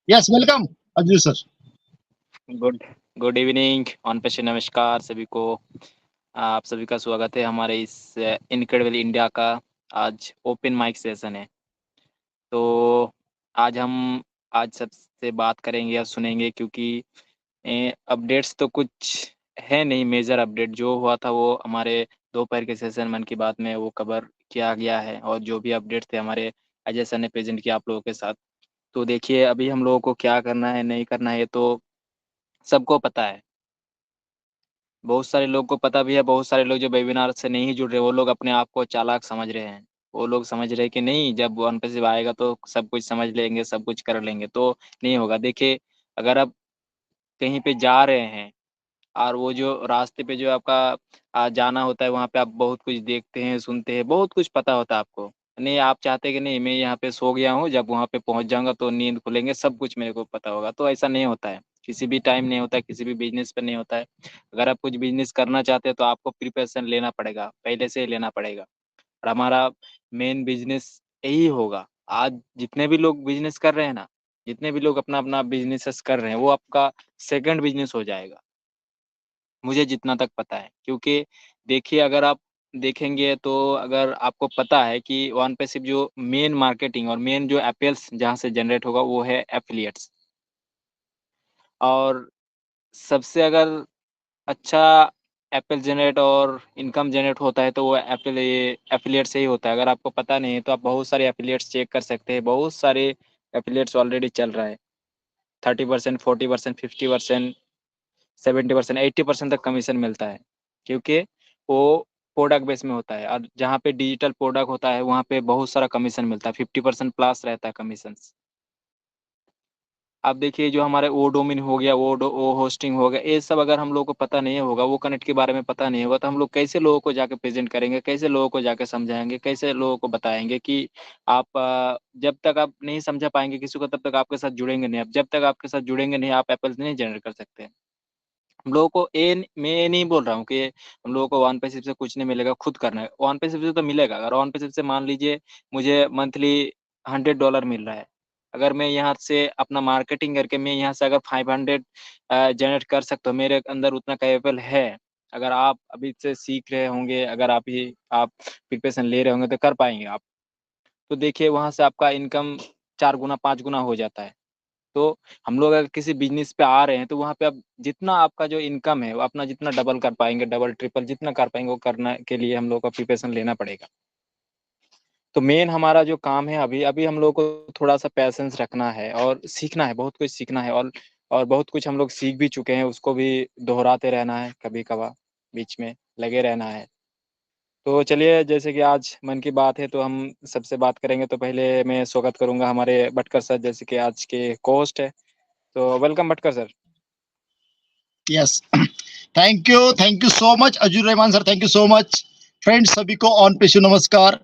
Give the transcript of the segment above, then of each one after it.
Yes welcome अजू sir. Good good evening on पे से नमस्कार सभी को। आप सभी का स्वागत है हमारे इस इनक्रेडिबल इंडिया का। आज ओपन माइक सेशन है। तो आज हम आज सबसे बात करेंगे या सुनेंगे, क्योंकि अपडेट्स तो कुछ है नहीं। मेजर अपडेट जो हुआ था वो हमारे दोपहर के सेशन मन की बात में वो कवर किया गया है, और जो भी अपडेट थे हमारे अजय सर ने प्रेजेंट किया आप लोगों के साथ। तो देखिए, अभी हम लोगों को क्या करना है नहीं करना है ये तो सबको पता है। बहुत सारे लोग को पता भी है, बहुत सारे लोग जो वेबिनार से नहीं जुड़ रहे वो लोग अपने आप को चालाक समझ रहे हैं। वो लोग समझ रहे हैं कि नहीं, जब वन पैसिव आएगा तो सब कुछ समझ लेंगे, सब कुछ कर लेंगे। तो नहीं होगा। देखिए, अगर आप कहीं पे जा रहे हैं और वो जो रास्ते पे जो आपका जाना होता है, वहाँ पे आप बहुत कुछ देखते हैं, सुनते हैं, बहुत कुछ पता होता है आपको। नहीं, आप चाहते हैं कि नहीं मैं यहाँ पे सो गया हूँ, जब वहाँ पे पहुँच जाऊँगा तो नींद खुलेंगे, सब कुछ मेरे को पता होगा। तो ऐसा नहीं होता है। किसी भी टाइम नहीं होता है, किसी भी बिज़नेस पे नहीं होता है। अगर आप कुछ बिज़नेस करना चाहते हैं तो आपको प्रिपरेशन लेना पड़ेगा, पहले से ही लेना पड़ेगा। और हमारा मेन बिज़नेस यही होगा। आज जितने भी लोग बिज़नेस कर रहे हैं ना, जितने भी लोग अपना-अपना बिज़नेसेस कर रहे हैं, वो आपका सेकंड बिज़नेस हो जाएगा। मुझे जितना तक पता है, क्योंकि देखिए, अगर आप देखेंगे तो अगर आपको पता है कि वन पैसिव जो मेन मार्केटिंग और मेन जो एपेल्स जहाँ से जनरेट होगा वो है एफिलिएट्स। और सबसे अगर अच्छा एपेल जनरेट और इनकम जनरेट होता है तो वो एपेल ये एफिलिएट से ही होता है। अगर आपको पता नहीं है तो आप बहुत सारे एफिलिएट्स चेक कर सकते हैं। बहुत सारे एफिलिएट्स ऑलरेडी चल रहा है। 30%, 40%, 50%, 70%, 80% तक कमीशन मिलता है, क्योंकि वो प्रोडक्ट बेस में होता है। और जहाँ पे डिजिटल प्रोडक्ट होता है वहाँ पे बहुत सारा कमीशन मिलता है, 50% प्लस रहता है कमीशन। अब देखिए, जो हमारे ओ डोमेन हो गया, वो होस्टिंग हो गया, ये सब अगर हम लोग को पता नहीं होगा, वो कनेक्ट के बारे में पता नहीं होगा, तो हम लोग कैसे लोगों को जाके प्रेजेंट करेंगे, कैसे लोगों को जाके समझाएंगे, कैसे लोगों को बताएंगे कि आप जब तक आप नहीं समझा पाएंगे किसी को तब तक आपके साथ जुड़ेंगे नहीं। आप जब तक आपके साथ जुड़ेंगे नहीं, आप एप्पल नहीं जनरेट कर सकते। हम लोगों को मैं ये नहीं बोल रहा हूँ कि हम लोगों को वन पैसिव से कुछ नहीं मिलेगा, खुद करना है। वन पैसिव से तो मिलेगा। अगर वन पैसिव से मान लीजिए मुझे मंथली $100 मिल रहा है, अगर मैं यहाँ से अपना मार्केटिंग करके मैं यहाँ से अगर 500 जनरेट कर सकता हूँ, मेरे अंदर उतना कैपेबल है। अगर आप अभी से सीख रहे होंगे, अगर आप प्रिपरेशन ले रहे होंगे तो कर पाएंगे आप। तो देखिए, वहाँ से आपका इनकम 4 गुना 5 गुना हो जाता है। तो हम लोग अगर किसी बिज़नेस पे आ रहे हैं तो वहाँ पे आप जितना आपका जो इनकम है वो अपना जितना डबल कर पाएँगे, डबल ट्रिपल जितना कर पाएँगे वो करने के लिए हम लोग को प्रिपरेशन लेना पड़ेगा। तो मेन हमारा जो काम है अभी अभी हम लोग को थोड़ा-सा पैशेंस रखना है और सीखना है, बहुत कुछ सीखना है। और बहुत कुछ हम लोग सीख भी चुके हैं, उसको भी दोहराते रहना है, कभी-कभार बीच में लगे रहना है। तो चलिए, जैसे कि आज मन की बात है तो हम सबसे बात करेंगे। तो पहले मैं स्वागत करूँगा हमारे भटकर सर, जैसे कि आज के को-होस्ट है। तो welcome Bhatkar sir. Yes thank you so much Azzur Rahman sir, thank you so much. Friends सभी को ऑन पेशु नमस्कार।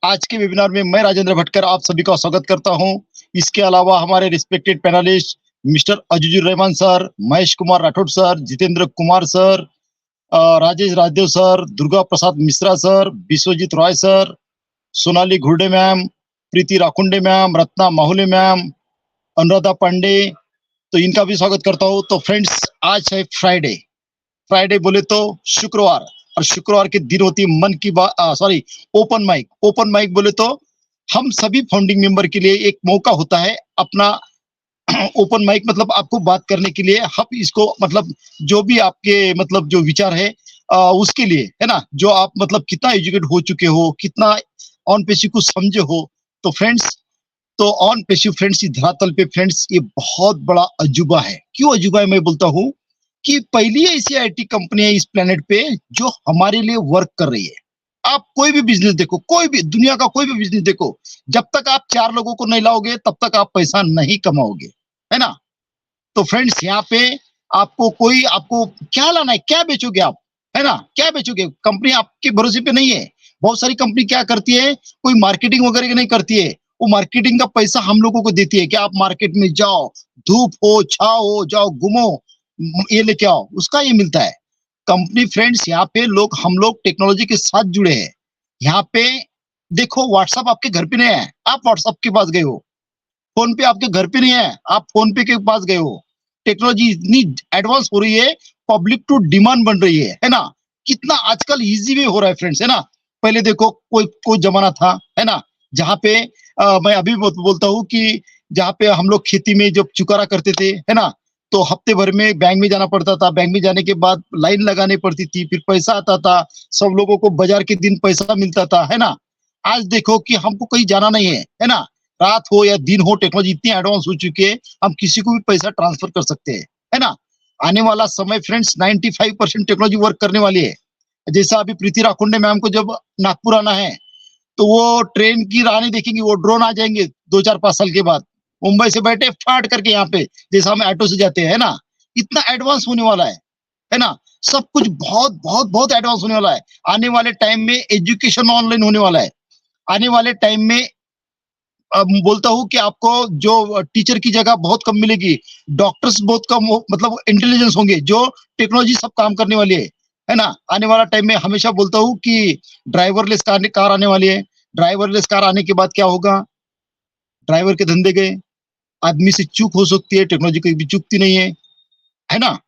आज के वेबिनार में मैं राजेंद्र भटकर आप सभी का स्वागत करता हूं। इसके अलावा हमारे respected panelist mister Azur Rahman sir, Mahesh Kumar Rathod sir, Jitendra Kumar sir, Rajesh Rajdev sir, Durga Prasad Mishra sir, Vishwajeet Roy sir, Sonali Ghurde ma'am, Preeti Rakunde ma'am, Ratna Mahule ma'am, Anuradha Pandey, तो इनका भी स्वागत करता हूँ। तो फ्रेंड्स, आज है फ्राइडे। फ्राइडे बोले तो शुक्रवार, और शुक्रवार के दिन होती है Mann Ki Baat, sorry, open mic. Open mic बोले तो हम सभी फाउंडिंग मेंबर के लिए एक मौका होता है अपना ओपन माइक, मतलब आपको बात करने के लिए। हम इसको मतलब जो भी आपके मतलब जो विचार है उसके लिए है ना, जो आप मतलब कितना एजुकेट हो चुके हो, कितना ऑन पेशी को समझे हो। तो फ्रेंड्स, तो ऑन पेशिव फ्रेंड्स, इस धरातल पे फ्रेंड्स ये बहुत बड़ा अजूबा है। क्यों अजूबा है मैं बोलता हूँ कि पहली ऐसी आईटी कंपनी है इस प्लेनेट पे जो हमारे लिए वर्क कर रही है। आप कोई भी बिजनेस देखो, कोई भी दुनिया का कोई भी बिजनेस देखो, जब तक आप 4 लोगों को नहीं लाओगे तब तक आप पैसा नहीं कमाओगे, है ना। तो फ्रेंड्स, यहाँ पे आपको क्या लाना है, क्या बेचोगे आप, है ना, क्या बेचोगे। कंपनी आपके भरोसे पे नहीं है। बहुत सारी कंपनी क्या करती है, कोई मार्केटिंग वगैरह नहीं करती है। वो मार्केटिंग का पैसा हम लोगों को देती है कि आप मार्केट में जाओ, धूप हो छाव हो, जाओ घूमो, ये लेके आओ, उसका ये मिलता है। कंपनी फ्रेंड्स, यहाँ पे हम लोग टेक्नोलॉजी के साथ जुड़े हैं। यहाँ पे देखो, व्हाट्सएप आपके घर पे नहीं है, आप व्हाट्सएप के पास गए हो, फोन पे आपके घर पे नहीं है, आप फोन पे के पास गए हो। टेक्नोलॉजी इतनी एडवांस हो रही है, पब्लिक टू डिमांड बन रही है ना? कितना आजकल इजी भी हो रहा है फ्रेंड्स, है ना? पहले देखो कोई कोई जमाना था, है ना, जहाँ पे मैं अभी बोलता हूँ कि जहाँ पे हम लोग खेती में जब चुकारा करते थे, है ना, तो हफ्ते भर में बैंक में जाना पड़ता था, बैंक में जाने के बाद लाइन लगानी पड़ती थी, फिर पैसा आता था, सब लोगों को बाजार के दिन पैसा मिलता था, है ना? आज देखो कि हमको कहीं जाना नहीं है ना? रात हो या दिन हो, टेक्नोलॉजी इतनी एडवांस हो चुकी है, हम किसी को भी पैसा ट्रांसफर कर सकते हैं, है ना? आने वाला समय फ्रेंड्स 95% टेक्नोलॉजी वर्क करने वाली है। जैसा अभी प्रीति राखुंडे मैम को जब नागपुर आना है, तो वो ट्रेन की राह नहीं देखेंगी, वो ड्रोन आ जाएंगे 2 4 5 साल के बाद, मुंबई से बैठे फाट करके यहाँ पे, जैसा हम ऑटो से जाते हैं ना, इतना एडवांस होने वाला है ना? सब कुछ बहुत बहुत बहुत एडवांस होने वाला है। आने वाले टाइम में एजुकेशन ऑनलाइन होने वाला है। आने वाले टाइम में बोलता हूँ कि आपको जो टीचर की जगह बहुत कम मिलेगी, डॉक्टर्स बहुत कम मतलब इंटेलिजेंस होंगे, जो टेक्नोलॉजी सब काम करने वाली है ना? आने वाला टाइम में हमेशा बोलता हूँ कि ड्राइवरलेस कार आने वाली है। ड्राइवरलेस कार आने के बाद क्या होगा? ड्राइवर के धंधे गए, आदमी से चूक हो सकती है, टेक्नोलॉजी कहीं भी चूकती नहीं है ना?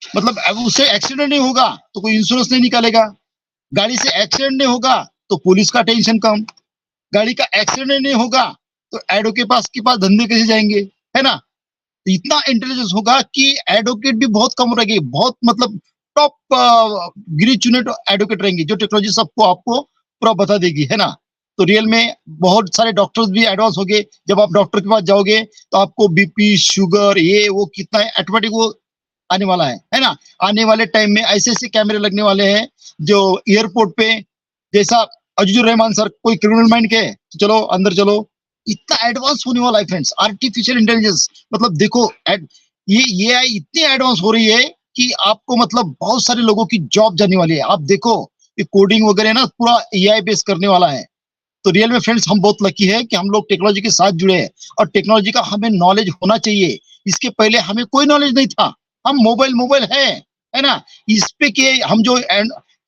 मतलब अब उससे एक्सीडेंट नहीं होगा तो कोई इंश्योरेंस नहीं निकालेगा, गाड़ी से एक्सीडेंट नहीं होगा तो पुलिस का टेंशन कम, गाड़ी का एक्सीडेंट नहीं होगा तो एडो के पास धंधे कैसे जाएंगे, है ना? इतना इंटेलिजेंस होगा कि एडवोकेट भी बहुत कम रहेंगे, बहुत मतलब टॉप गिरी चुने एडवोकेट रहेंगे, जो टेक्नोलॉजी सबको आपको पूरा बता देगी, है ना? तो रियल में बहुत सारे डॉक्टर्स भी एडवांस हो गए। जब आप डॉक्टर के पास जाओगे तो आपको बीपी, शुगर, ये वो कितना है ऑटोमेटिक वो आने वाला है ना? आने वाले टाइम में ऐसे ऐसे कैमरे लगने वाले हैं जो एयरपोर्ट पे, जैसा अजूर रहमान सर कोई क्रिमिनल माइंड के तो चलो अंदर चलो, इतना एडवांस होने वाला है फ्रेंड्स, आर्टिफिशियल इंटेलिजेंस। मतलब देखो ये AI इतनी एडवांस हो रही है कि आपको मतलब बहुत सारे लोगों की जॉब जाने वाली है। आप देखो ये कोडिंग वगैरह ना पूरा AI बेस करने वाला है। तो रियल में फ्रेंड्स हम बहुत लकी है कि हम लोग टेक्नोलॉजी के साथ जुड़े हैं, और टेक्नोलॉजी का हमें नॉलेज होना चाहिए। इसके पहले हमें कोई नॉलेज नहीं था। हम मोबाइल मोबाइल है ना? इस पे के हम जो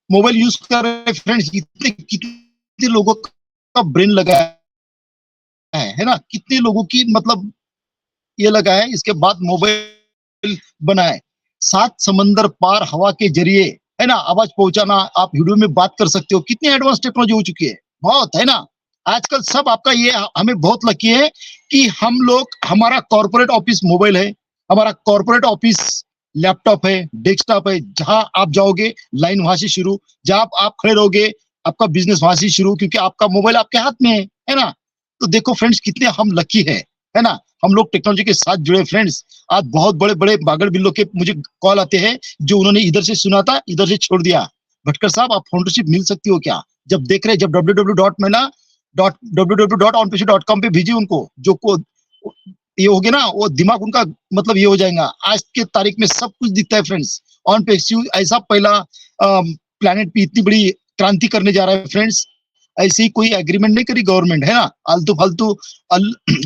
मोबाइल यूज कर रहे हैं फ्रेंड्स, कितने कितने लोगों का ब्रेन लगा है ना? कितने लोगों की मतलब ये लगा है, इसके बाद मोबाइल बना है। 7 समंदर पार हवा के जरिए, है ना, आवाज पहुंचाना, आप वीडियो में बात कर सकते हो, कितनी एडवांस टेक्नोलॉजी हो चुकी है, बहुत, है ना? आजकल सब आपका ये हमें बहुत लकी है कि हम लोग, हमारा कॉर्पोरेट ऑफिस मोबाइल है, हमारा कॉर्पोरेट ऑफिस लैपटॉप है, डेस्कटॉप है, जहां आप जाओगे लाइन वहां से शुरू, जहां आप खड़े रहोगे आपका बिजनेस वहां से शुरू, क्योंकि आपका मोबाइल आपके हाथ में है ना? तो देखो फ्रेंड्स कितने हम लकी है ना? हम लोग टेक्नोलॉजी के साथ जुड़े फ्रेंड्स। आज बहुत बड़े बड़े बागड़ बिल्लों के मुझे कॉल आते हैं, जो उन्होंने इधर से सुना था इधर से छोड़ दिया। भटकर साहब आप फाउंडरशिप मिल सकती हो क्या? जब देख रहे, जब www.onpc.com पे भेजिए उनको, जो को ये हो गया ना, वो दिमाग उनका मतलब ये हो जाएगा। आज के तारीख में सब कुछ दिखता है फ्रेंड्स। ऑन पे ऐसा पहला प्लेनेट पे इतनी बड़ी क्रांति करने जा रहा है फ्रेंड्स। ऐसे ही कोई एग्रीमेंट नहीं करी गवर्नमेंट, है ना? आलतू फालतू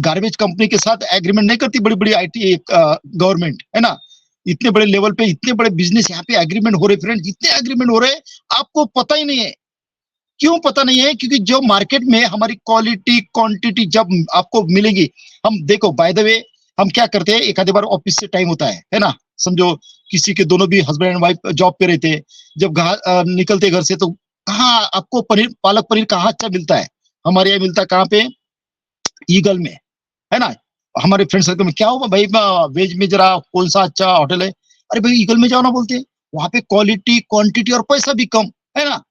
गार्बेज कंपनी के साथ एग्रीमेंट नहीं करती बड़ी बड़ी IT गवर्नमेंट, है ना? इतने बड़े लेवल पे इतने बड़े बिजनेस यहाँ पे एग्रीमेंट हो रहे फ्रेंड्स, इतने एग्रीमेंट हो रहे, आपको पता ही नहीं है। क्यों पता नहीं है? क्योंकि जो मार्केट में हमारी क्वालिटी क्वांटिटी जब आपको मिलेगी, हम देखो बाय द वे हम क्या करते हैं, एक आधे बार ऑफिस से टाइम होता है ना? समझो किसी के दोनों भी हस्बैंड एंड वाइफ जॉब पे रहते हैं, जब निकलते घर से तो कहाँ आपको पनीर, पालक पनीर कहाँ अच्छा मिलता है? हमारे यहाँ मिलता है कहाँ पे? ईगल में, है ना? हमारे फ्रेंड सर्कल में क्या होगा भाई, वेज में जरा कौन सा अच्छा होटल है? अरे भाई ईगल में जाओ ना, बोलते हैं वहां पे क्वालिटी क्वांटिटी और पैसा भी कम, है ना?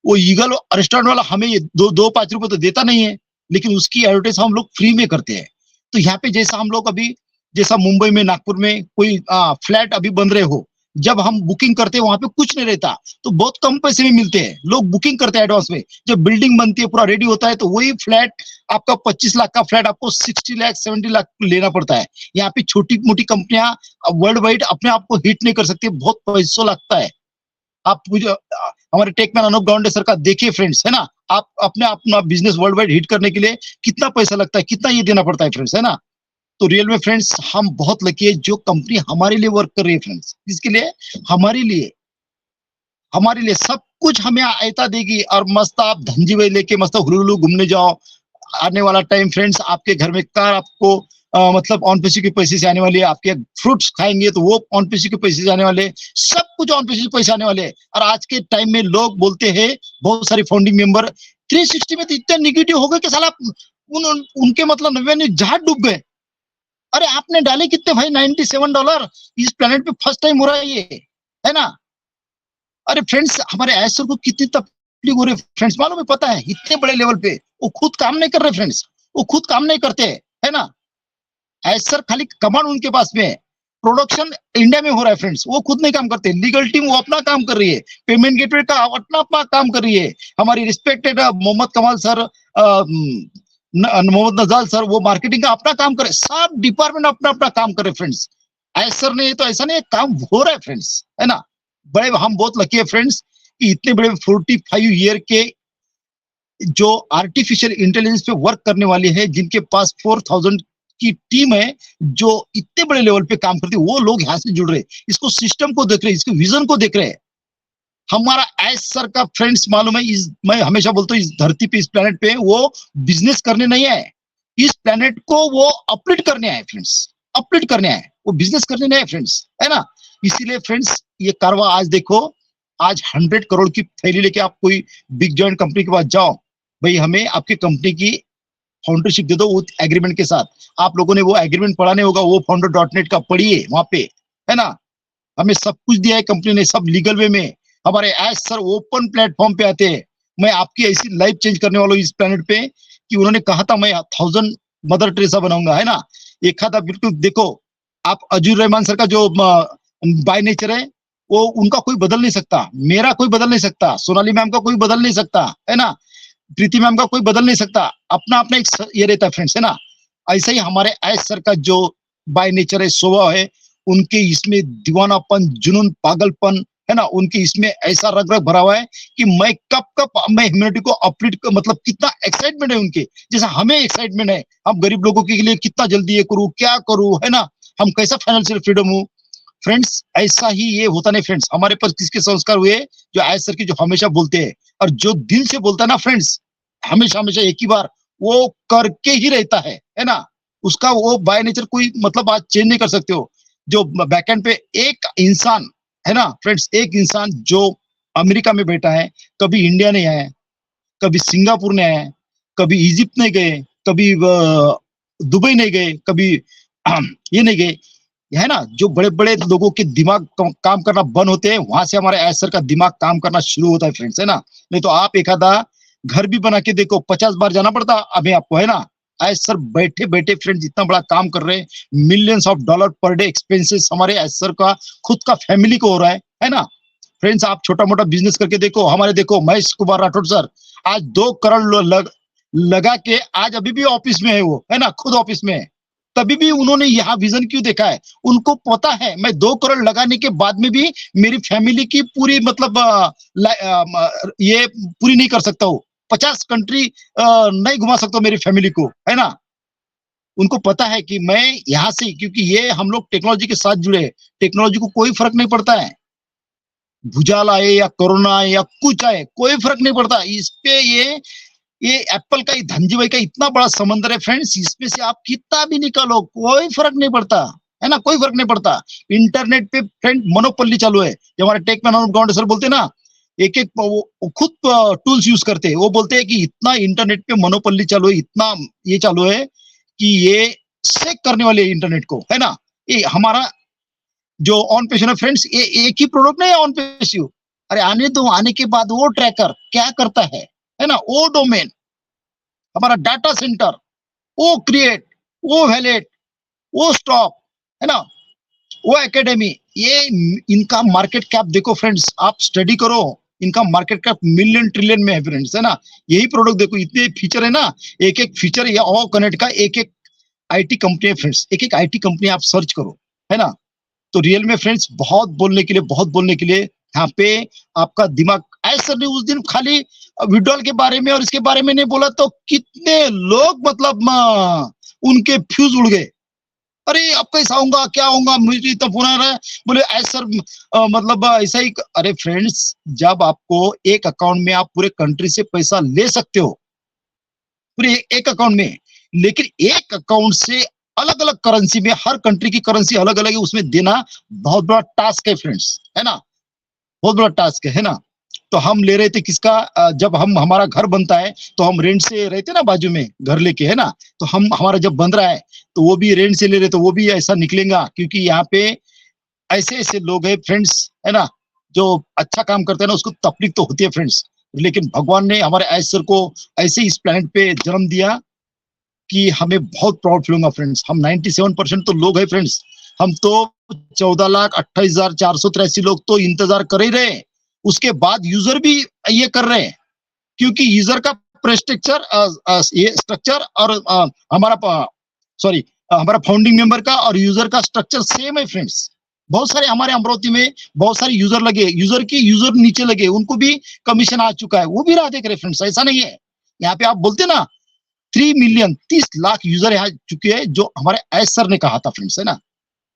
वो ईगल रेस्टोरेंट वाला हमें ये 2 5 रुपए तो देता नहीं है, लेकिन उसकी एडवर्टाइज हम लोग फ्री में करते हैं। तो यहाँ पे जैसा हम लोग अभी, जैसा मुंबई में, नागपुर में कोई फ्लैट अभी बन रहे हो, जब हम बुकिंग करते हैं वहां पे कुछ नहीं रहता, तो बहुत कम पैसे में मिलते हैं, लोग बुकिंग करते हैं एडवांस में। जब बिल्डिंग बनती है पूरा रेडी होता है, तो वही फ्लैट आपका 25 लाख का फ्लैट आपको 60 लाख 70 लाख लेना पड़ता है। यहाँ पे छोटी मोटी कंपनियां वर्ल्ड वाइड अपने आप को हिट नहीं कर सकती, बहुत पैसा लगता है। आप हमारे टेकमैन अनूप गावंडे सर का देखिए फ्रेंड्स, है ना? आप अपने अपना बिजनेस वर्ल्ड वाइड हिट करने के लिए कितना पैसा लगता है, कितना ये देना पड़ता है फ्रेंड्स, है ना? तो रियल में फ्रेंड्स हम बहुत लकी है, जो कंपनी हमारे लिए वर्क कर रही है फ्रेंड्स। इसके लिए हमारे लिए सब कुछ हमें आयता देगी, और मस्त आप धनजी भाई लेके मस्त हुलुलु घूमने जाओ, आने वाला टाइम फ्रेंड्स, आपके घर में कार आपको मतलब ऑन पेशी के पैसे से आने वाली है, आपके फ्रूट्स खाएंगे तो वो ऑन पेशी के पैसे से आने वाले, सब कुछ ऑन पेशी के पैसे आने वाले हैं। और आज के टाइम में लोग बोलते हैं, बहुत सारे फाउंडिंग मेंबर 360 में तो इतने निगेटिव हो गए कि साला उनके मतलब 99 जहाज डूब गए। अरे आपने डाले कितने भाई, $97 इस प्लेनेट पे फर्स्ट टाइम हो रहा है ये, है ना। अरे फ्रेंड्स, हमारे ऐसर को कितनी तकलीफ हो रही है फ्रेंड्स, मालूम है, पता है, इतने बड़े लेवल पे वो खुद काम नहीं कर रहे फ्रेंड्स, वो खुद काम नहीं करते, है ना। ऐसर खाली कमांड उनके पास में है, प्रोडक्शन इंडिया में हो रहा है फ्रेंड्स, वो खुद नहीं काम करते, लीगल टीम वो अपना काम कर रही है, पेमेंट गेटवे का अपना अपना काम कर रही है, हमारी रिस्पेक्टेड मोहम्मद कमाल सर, मोहम्मद नजाल सर, वो मार्केटिंग का अपना काम करे, सब डिपार्टमेंट अपना अपना काम करे फ्रेंड्स। ऐसर नहीं तो ऐसा नहीं, काम हो रहा है फ्रेंड्स, है ना। बड़े हम बहुत लकी है फ्रेंड्स कि इतने बड़े 45 ईयर के जो आर्टिफिशियल इंटेलिजेंस पे वर्क करने वाले हैं, जिनके पास 4000 की टीम है, जो इतने बड़े लेवल पे काम करती है, वो लोग यहाँ से जुड़ रहे, इसको सिस्टम को देख रहे, इसके विजन को देख रहे। हमारा एस सर का फ्रेंड्स मालूम है, मैं हमेशा बोलता हूँ, इस धरती पे, इस प्लेनेट पे वो बिजनेस करने नहीं आए, इस प्लेनेट को वो अपलिफ्ट करने आए फ्रेंड्स, अपलिफ्ट करने आए, वो बिजनेस करने नहीं आए फ्रेंड्स, है ना। इसीलिए फ्रेंड्स ये कारवा आज देखो, आज 100 करोड़ की थैली लेके आप कोई बिग जॉइंट कंपनी के पास जाओ, भाई हमें आपकी कंपनी की फाउंडरशिप दे दो विथ एग्रीमेंट के साथ। आप लोगों ने वो एग्रीमेंट पढ़ा नहीं होगा, वो founder.net का पढ़िए वहां पे, है ना। हमें सब कुछ दिया है कंपनी ने, सब लीगल वे में। हमारे एज सर ओपन प्लेटफॉर्म पे आते हैं। मैं आपकी ऐसी लाइफ चेंज करने वाला हूँ इस प्लेनेट पे कि उन्होंने कहा था मैं 1000 मदर टेरेसा बनाऊंगा, है ना। एक था बिल्कुल, देखो आप अजूर रहमान सर का जो बाय नेचर है, वो उनका कोई बदल नहीं सकता, मेरा कोई बदल नहीं सकता, सोनाली मैम का कोई बदल नहीं सकता, है ना, प्रीति मैम का कोई बदल नहीं सकता, अपना अपना एक ये रहता है फ्रेंड्स, है ना। ऐसे ही हमारे एज सर का जो बाय नेचर है, स्वभाव है, उनके इसमें दीवानापन, जुनून, पागलपन, है ना, उनके इसमें ऐसा रग रग भरा हुआ है कि मैं कब कब मैं ह्यूमैनिटी को अपलिफ्ट, मतलब कितना एक्साइटमेंट है उनके, जैसा हमें एक्साइटमेंट है, हम गरीब लोगों के लिए कितना जल्दी ये करूँ, क्या करूँ, है ना, हम कैसा फाइनेंशियल फ्रीडम हो फ्रेंड्स। ऐसा ही ये होता नहीं फ्रेंड्स, हमारे पर किसके संस्कार हुए, जो एज सर की जो हमेशा बोलते हैं, और जो दिल से बोलता है ना फ्रेंड्स, हमेशा हमेशा एक ही बार वो करके ही रहता है ना। उसका वो बाय नेचर कोई मतलब आज चेंज नहीं कर सकते हो। जो बैकएंड पे एक इंसान है ना फ्रेंड्स, एक इंसान जो अमेरिका में बैठा है, कभी इंडिया नहीं आया, कभी सिंगापुर नहीं आया, कभी इजिप्ट नहीं गए, कभी दुबई नहीं गए, कभी ये नहीं गए, है ना। जो बड़े बड़े लोगों के दिमाग काम करना बंद होते हैं, वहां से हमारे ऐसर का दिमाग काम करना शुरू होता है फ्रेंड्स, है ना। नहीं तो आप एक आधा घर भी बना के देखो, 50 बार जाना पड़ता अभी आपको, है ना। ऐसर बैठे बैठे फ्रेंड्स इतना बड़ा काम कर रहे हैं, millions of dollar per day expenses हमारे ऐसर का खुद का फैमिली को हो रहा है ना। फ्रेंड्स आप छोटा मोटा बिजनेस करके देखो, हमारे देखो महेश कुमार राठौड़ सर आज 2 करोड़ लगा के आज अभी भी ऑफिस में है वो, है ना, खुद ऑफिस में है। तभी भी उन्होंने यहाँ विजन क्यों देखा है, उनको पता है मैं 2 करोड़ लगाने के बाद में भी मेरी फैमिली की पूरी मतलब ये पूरी नहीं कर सकता हूँ, 50 कंट्री नहीं घुमा सकता मेरी फैमिली को, है ना। उनको पता है कि मैं यहाँ से, क्योंकि ये हम लोग टेक्नोलॉजी के साथ जुड़े, टेक्नोलॉजी को कोई फर्क नहीं पड़ता है, भूचाल आए या कोरोना आए या कुछ आए, कोई फर्क नहीं पड़ता इस पे। ये एप्पल का, धनजी भाई का इतना बड़ा समंदर है फ्रेंड्स, इसमें से आप कितना भी निकालो कोई फर्क नहीं पड़ता, है ना, कोई फर्क नहीं पड़ता। इंटरनेट पे फ्रेंड मोनोपोली चालू है, जो हमारे टेक मैन सर बोलते हैं ना, एक एक खुद टूल्स यूज करते हैं, वो बोलते हैं कि इतना इंटरनेट पे मोनोपोली चालू है, इतना ये चालू है कि ये सेक करने वाले इंटरनेट को, है ना। ये हमारा जो ऑन पेशिव है फ्रेंड्स, ये एक ही प्रोडक्ट नहीं है ऑन पेशिव, अरे आने दो, आने के बाद वो ट्रैकर क्या करता है ना, वो डोमेन, हमारा डाटा सेंटर, वो क्रिएट, वो वैलेट, वो स्टॉक, है ना, वो एकेडमी, ये इनका मार्केट कैप देखो फ्रेंड्स, आप स्टडी करो, इनका मार्केट कैप मिलियन ट्रिलियन में है फ्रेंड्स, है ना। यही प्रोडक्ट देखो, इतने फीचर है ना, एक एक फीचर या ऑल कनेक्ट का एक एक आईटी कंपनी है फ्रेंड्स, एक एक आईटी कंपनी आप सर्च करो, है ना। तो रियल में फ्रेंड्स बहुत बोलने के लिए, बहुत बोलने के लिए यहाँ पे आपका दिमाग, ऐसा नहीं उस दिन खाली विड्रॉल के बारे में और इसके बारे में नहीं बोला तो कितने लोग मतलब उनके फ्यूज उड़ गए, अरे अब कैसा होगा, क्या होगा, मुझे इतना फोन आ रहा है, बोले ऐसा मतलब ऐसा ही। अरे फ्रेंड्स जब आपको एक अकाउंट में आप पूरे कंट्री से पैसा ले सकते हो, पूरे एक अकाउंट में, लेकिन एक अकाउंट से अलग अलग करेंसी में, हर कंट्री की करेंसी अलग अलग है, उसमें देना बहुत बड़ा टास्क है फ्रेंड्स, है ना, बहुत बड़ा टास्क है ना। तो हम ले रहे थे किसका, जब हम हमारा घर बनता है तो हम रेंट से रहते ना बाजू में घर लेके, है ना, तो हम हमारा जब बन रहा है तो वो भी रेंट से ले रहे, तो वो भी ऐसा निकलेगा, क्योंकि यहाँ पे ऐसे ऐसे लोग हैं फ्रेंड्स, है ना, जो अच्छा काम करते हैं ना, उसको तकलीफ तो होती है फ्रेंड्स, लेकिन भगवान ने हमारे ऐश सर को ऐसे इस प्लेनेट पे जन्म दिया कि हमें बहुत प्राउड फील होगा फ्रेंड्स। हम 97% तो लोग हैं फ्रेंड्स, हम तो 14,28,483 लोग तो इंतजार कर ही रहे, उसके बाद यूजर भी ये कर रहे हैं, क्योंकि यूजर का स्ट्रक्चर, ये स्ट्रक्चर और हमारा सॉरी हमारा फाउंडिंग मेंबर का और यूजर का स्ट्रक्चर सेम है फ्रेंड्स। बहुत सारे हमारे अमरावती में बहुत सारे यूजर लगे, यूजर नीचे लगे, उनको भी कमीशन आ चुका है, वो भी राह देख रहे फ्रेंड्स, ऐसा नहीं है। यहाँ पे आप बोलते ना 3 मिलियन 30 लाख यूजर यहाँ चुके हैं, जो हमारे एस सर ने कहा था फ्रेंड्स, है ना।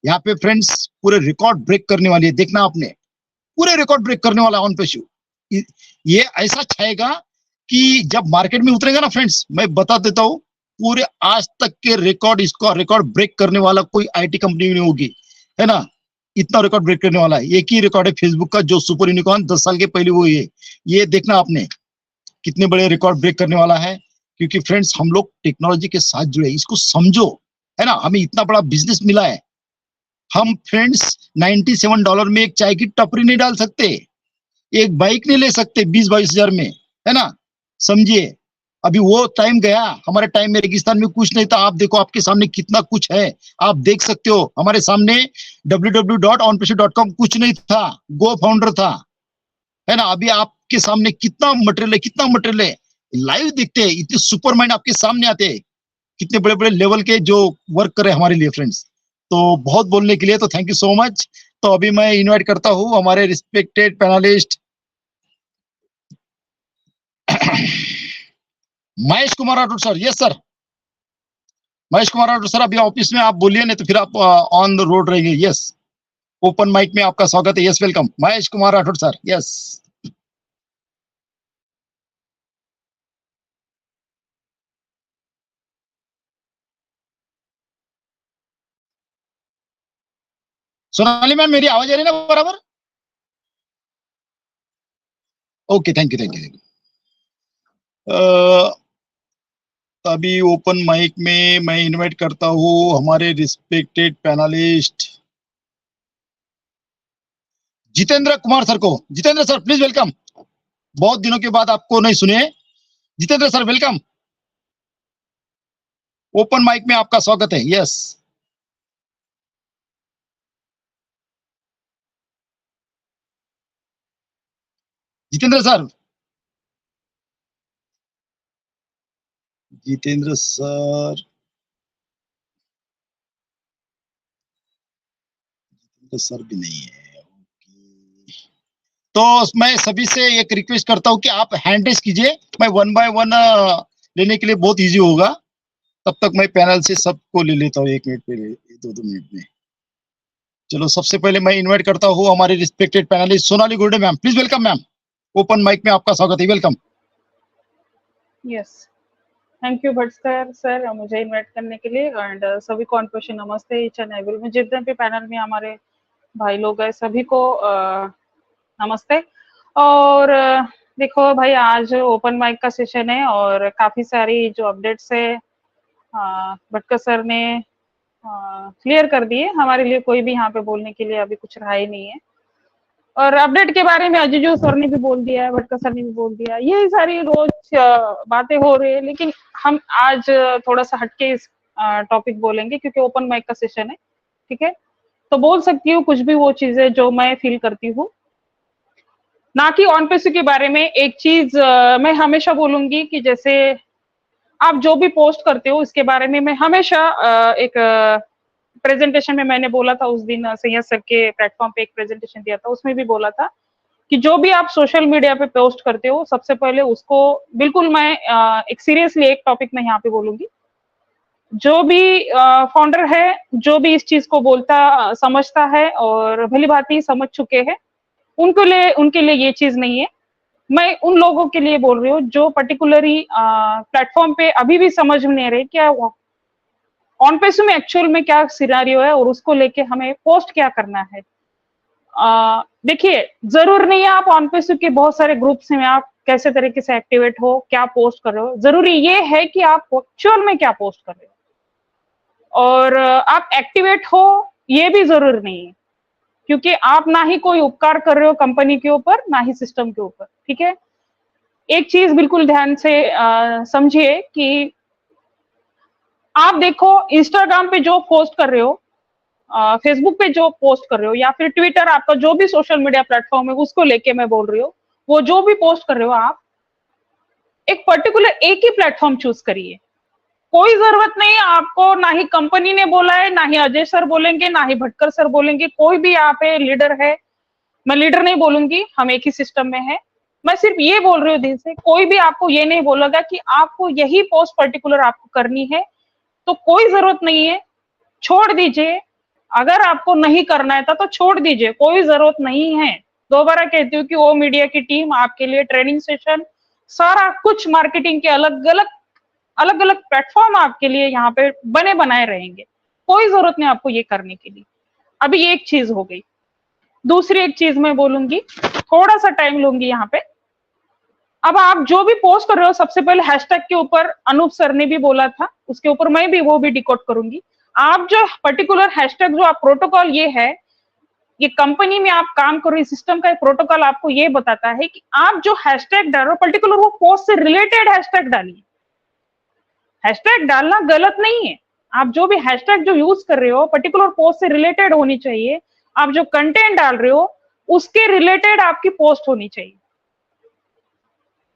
यहाँ पे फ्रेंड्स पूरे रिकॉर्ड ब्रेक करने वाली है, देखना आपने, पूरे रिकॉर्ड ब्रेक करने वाला ऑन पे शो। ये ऐसा छाएगा कि जब मार्केट में उतरेगा ना फ्रेंड्स, मैं बता देता हूँ, पूरे आज तक के रिकॉर्ड, इसका रिकॉर्ड ब्रेक करने वाला कोई आईटी कंपनी नहीं होगी, है ना, इतना रिकॉर्ड ब्रेक करने वाला है। एक ही रिकॉर्ड है फेसबुक का, जो सुपर यूनिकॉर्न 10 साल के पहले वो ये देखना आपने कितने बड़े रिकॉर्ड ब्रेक करने वाला है, क्योंकि फ्रेंड्स हम लोग टेक्नोलॉजी के साथ जुड़े, इसको समझो, है ना, हमें इतना बड़ा बिजनेस मिला है। हम फ्रेंड्स $97 में एक चाय की टपरी नहीं डाल सकते, एक बाइक नहीं ले सकते 20-22 हजार में, है ना, समझिए। अभी वो टाइम गया, हमारे टाइम में रेगिस्तान में कुछ नहीं था, आप देखो आपके सामने कितना कुछ है, आप देख सकते हो। हमारे सामने www.onpayship.com कुछ नहीं था, गो फाउंडर था, है ना। अभी आपके सामने कितना मटेरियल है, कितना मटेरियल है, लाइव दिखते हैं, इतने सुपर माइंड आपके सामने आते हैं, कितने बड़े बड़े लेवल के जो वर्क करे हमारे लिए फ्रेंड्स। तो बहुत बोलने के लिए तो थैंक यू सो मच। तो अभी मैं इनवाइट करता हूँ हमारे respected panelist Mahesh Kumar Rathore sir. Yes sir, Mahesh Kumar Rathore sir, अभी ऑफिस में आप बोलिए, नहीं तो फिर आप ऑन द रोड रहेंगे। यस, ओपन माइक में आपका स्वागत है। Yes, welcome Mahesh Kumar Rathore sir. Yes, Sonali ma'am, मेरी आवाज आ रही है ना बराबर? Okay, thank you thank you thank you. अभी ओपन माइक में मैं इनवाइट करता हूँ हमारे respected panelist Jitendra Kumar sir को। जितेंद्र सर प्लीज वेलकम, बहुत दिनों के बाद आपको नहीं सुने। Jitendra sir welcome, open mic में आपका स्वागत है। Yes, Jitendra sir. Jitendra sir, Jitendra sir भी नहीं है। ओके, तो मैं सभी से एक रिक्वेस्ट करता हूँ कि आप हैंड रेस कीजिए, मैं वन बाय वन लेने के लिए बहुत इजी होगा। तब तक मैं पैनल से सबको ले लेता हूँ, 1 मिनट पहले, 2-2 मिनट में। चलो, सबसे पहले मैं इनवाइट करता हूँ हमारे respected panelist Sonali Gurde ma'am. Please welcome ma'am, open mic में आपका स्वागत है। Welcome. Yes, thank you Bhatkar sir मुझे इनवाइट करने के लिए। एंड सभी को अनपेशन नमस्ते। ईच एंड एवरी में जितने भी पैनल में हमारे भाई लोग हैं सभी को नमस्ते। और देखो भाई, आज ओपन माइक का सेशन है और काफी सारी जो अपडेट्स है भटकर सर ने क्लियर कर दिए। हमारे लिए कोई भी यहाँ पे बोलने के लिए अभी कुछ रहा ही नहीं है। और अपडेट के बारे में अजीजो सर ने भी बोल दिया है, भटकर सर ने भी बोल दिया, ये सारी रोज बातें हो रही है। लेकिन हम आज थोड़ा सा हटके इस टॉपिक बोलेंगे, क्योंकि ओपन माइक का सेशन है, ठीक है। तो बोल सकती हूँ कुछ भी वो चीजें जो मैं फील करती हूँ, ना कि ऑन पेसी के बारे में। एक चीज मैं हमेशा बोलूंगी कि जैसे आप जो भी पोस्ट करते हो इसके बारे में मैं हमेशा एक प्रेजेंटेशन में मैंने बोला था उस दिन, सैयद सर के प्लेटफॉर्म पे एक प्रेजेंटेशन दिया था, उसमें भी बोला था कि जो भी आप सोशल मीडिया पे पोस्ट करते हो सबसे पहले उसको बिल्कुल मैं एक सीरियसली एक टॉपिक में यहाँ पे बोलूंगी, जो भी फाउंडर है, जो भी इस चीज को बोलता समझता है और भली भांति समझ चुके हैं, उनके लिए ये चीज नहीं है। मैं उन लोगों के लिए बोल रही हूँ जो पर्टिकुलरली प्लेटफॉर्म पे अभी भी समझ में नहीं रहे क्या ऑन पेसो में एक्चुअल में क्या सिनेरियो है और उसको लेके हमें पोस्ट क्या करना है। देखिए, जरूर नहीं है आप ऑन पेसो के बहुत सारे ग्रुप्स में आप कैसे तरीके से एक्टिवेट हो, क्या पोस्ट कर रहे हो, जरूरी ये है कि आप एक्चुअल में क्या पोस्ट कर रहे हो। और आप एक्टिवेट हो ये भी जरूर नहीं है, क्योंकि आप ना ही कोई उपकार कर रहे हो कंपनी के ऊपर ना ही सिस्टम के ऊपर, ठीक है। एक चीज बिल्कुल ध्यान से समझिए कि आप देखो इंस्टाग्राम पे जो पोस्ट कर रहे हो, फेसबुक पे जो पोस्ट कर रहे हो, या फिर ट्विटर, आपका जो भी सोशल मीडिया प्लेटफॉर्म है उसको लेके मैं बोल रही हूँ, वो जो भी पोस्ट कर रहे हो आप एक पर्टिकुलर एक ही प्लेटफॉर्म चूज करिए। कोई जरूरत नहीं है आपको, ना ही कंपनी ने बोला है, ना ही अजय सर बोलेंगे, ना ही भटकर सर बोलेंगे, कोई भी यहाँ पे लीडर है, मैं लीडर नहीं बोलूंगी, हम एक ही सिस्टम में है। मैं सिर्फ ये बोल रही हूँ दिल से, कोई भी आपको ये नहीं बोलेगा कि आपको यही पोस्ट पर्टिकुलर आपको करनी है, तो कोई जरूरत नहीं है, छोड़ दीजिए। अगर आपको नहीं करना है तो छोड़ दीजिए, कोई जरूरत नहीं है। दोबारा कहती हूँ कि वो मीडिया की टीम आपके लिए ट्रेनिंग सेशन, सारा कुछ मार्केटिंग के अलग अलग प्लेटफॉर्म आपके लिए यहाँ पे बने बनाए रहेंगे, कोई जरूरत नहीं आपको ये करने के लिए। अभी ये एक चीज हो गई। दूसरी एक चीज मैं बोलूंगी, थोड़ा सा टाइम लूंगी यहाँ पे। अब आप जो भी पोस्ट कर रहे हो, सबसे पहले हैशटैग के ऊपर अनूप सर ने भी बोला था, उसके ऊपर मैं भी वो भी डिकोड करूंगी। आप जो पर्टिकुलर हैशटैग जो आप प्रोटोकॉल ये है, ये कंपनी में आप काम कर रही सिस्टम का एक प्रोटोकॉल आपको ये बताता है कि आप जो हैशटैग डाल रहे हो पर्टिकुलर वो पोस्ट से रिलेटेड हैशटैग डालिए। हैशटैग डालना गलत नहीं है, आप जो भी हैशटैग जो यूज कर रहे हो पर्टिकुलर पोस्ट से रिलेटेड होनी चाहिए। आप जो कंटेंट डाल रहे हो उसके रिलेटेड आपकी पोस्ट होनी चाहिए।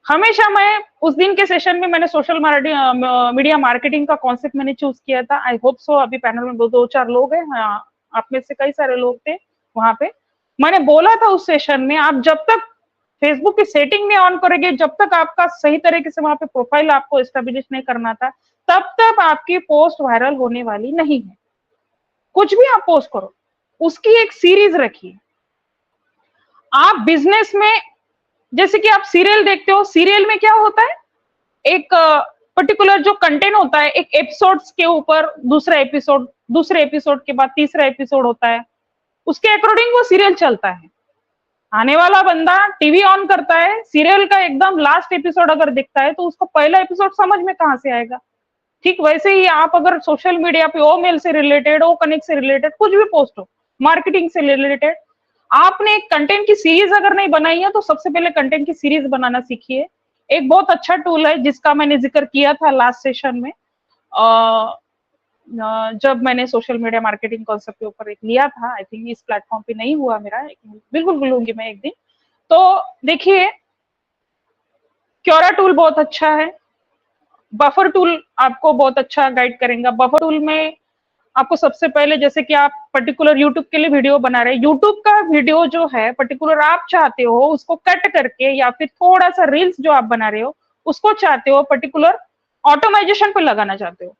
हमेशा मैं उस दिन के सेशन में मैंने सोशल मीडिया मार्केटिंग का कॉन्सेप्ट मैंने चूज किया था। आई होप सो अभी पैनल में दो चार लोग हैं, आप में से कई सारे लोग थे वहां पे। मैंने बोला था उस सेशन में, आप जब तक फेसबुक की सेटिंग नहीं ऑन करेंगे, जब तक आपका सही तरीके से वहां पे प्रोफाइल आपको एस्टेब्लिश नहीं करना था, तब तक आपकी पोस्ट वायरल होने वाली नहीं है। कुछ भी आप पोस्ट करो उसकी एक सीरीज रखिए। आप बिजनेस में जैसे कि आप सीरियल देखते हो, सीरियल में क्या होता है, एक पर्टिकुलर जो कंटेंट होता है, एक एपिसोड्स के ऊपर दूसरा एपिसोड, दूसरे एपिसोड के बाद तीसरा एपिसोड होता है, उसके अकॉर्डिंग वो सीरियल चलता है। आने वाला बंदा टीवी ऑन करता है, सीरियल का एकदम लास्ट एपिसोड अगर दिखता है तो उसको पहला एपिसोड समझ में कहां से आएगा। ठीक वैसे ही आप अगर सोशल मीडिया पे ओ मेल से रिलेटेड, ओ कनेक्ट से रिलेटेड कुछ भी पोस्ट हो, मार्केटिंग से रिलेटेड, आपने एक कंटेंट की सीरीज अगर नहीं बनाई है तो सबसे पहले कंटेंट की सीरीज बनाना सीखिए। एक बहुत अच्छा टूल है जिसका मैंने जिक्र किया था लास्ट सेशन में, जब मैंने सोशल मीडिया मार्केटिंग कॉन्सेप्ट के ऊपर एक लिया था। आई थिंक इस प्लेटफॉर्म पे नहीं हुआ मेरा, बिल्कुल लूंगी मैं एक दिन। तो देखिए, क्योरा टूल बहुत अच्छा है, बफर टूल आपको बहुत अच्छा गाइड करेगा। बफर टूल में आपको सबसे पहले, जैसे कि आप पर्टिकुलर यूट्यूब के लिए वीडियो बना रहे हैं, यूट्यूब का वीडियो जो है पर्टिकुलर आप चाहते हो उसको कट करके, या फिर थोड़ा सा रील्स जो आप बना रहे हो उसको चाहते हो पर्टिकुलर ऑटोमाइजेशन पे लगाना चाहते हो,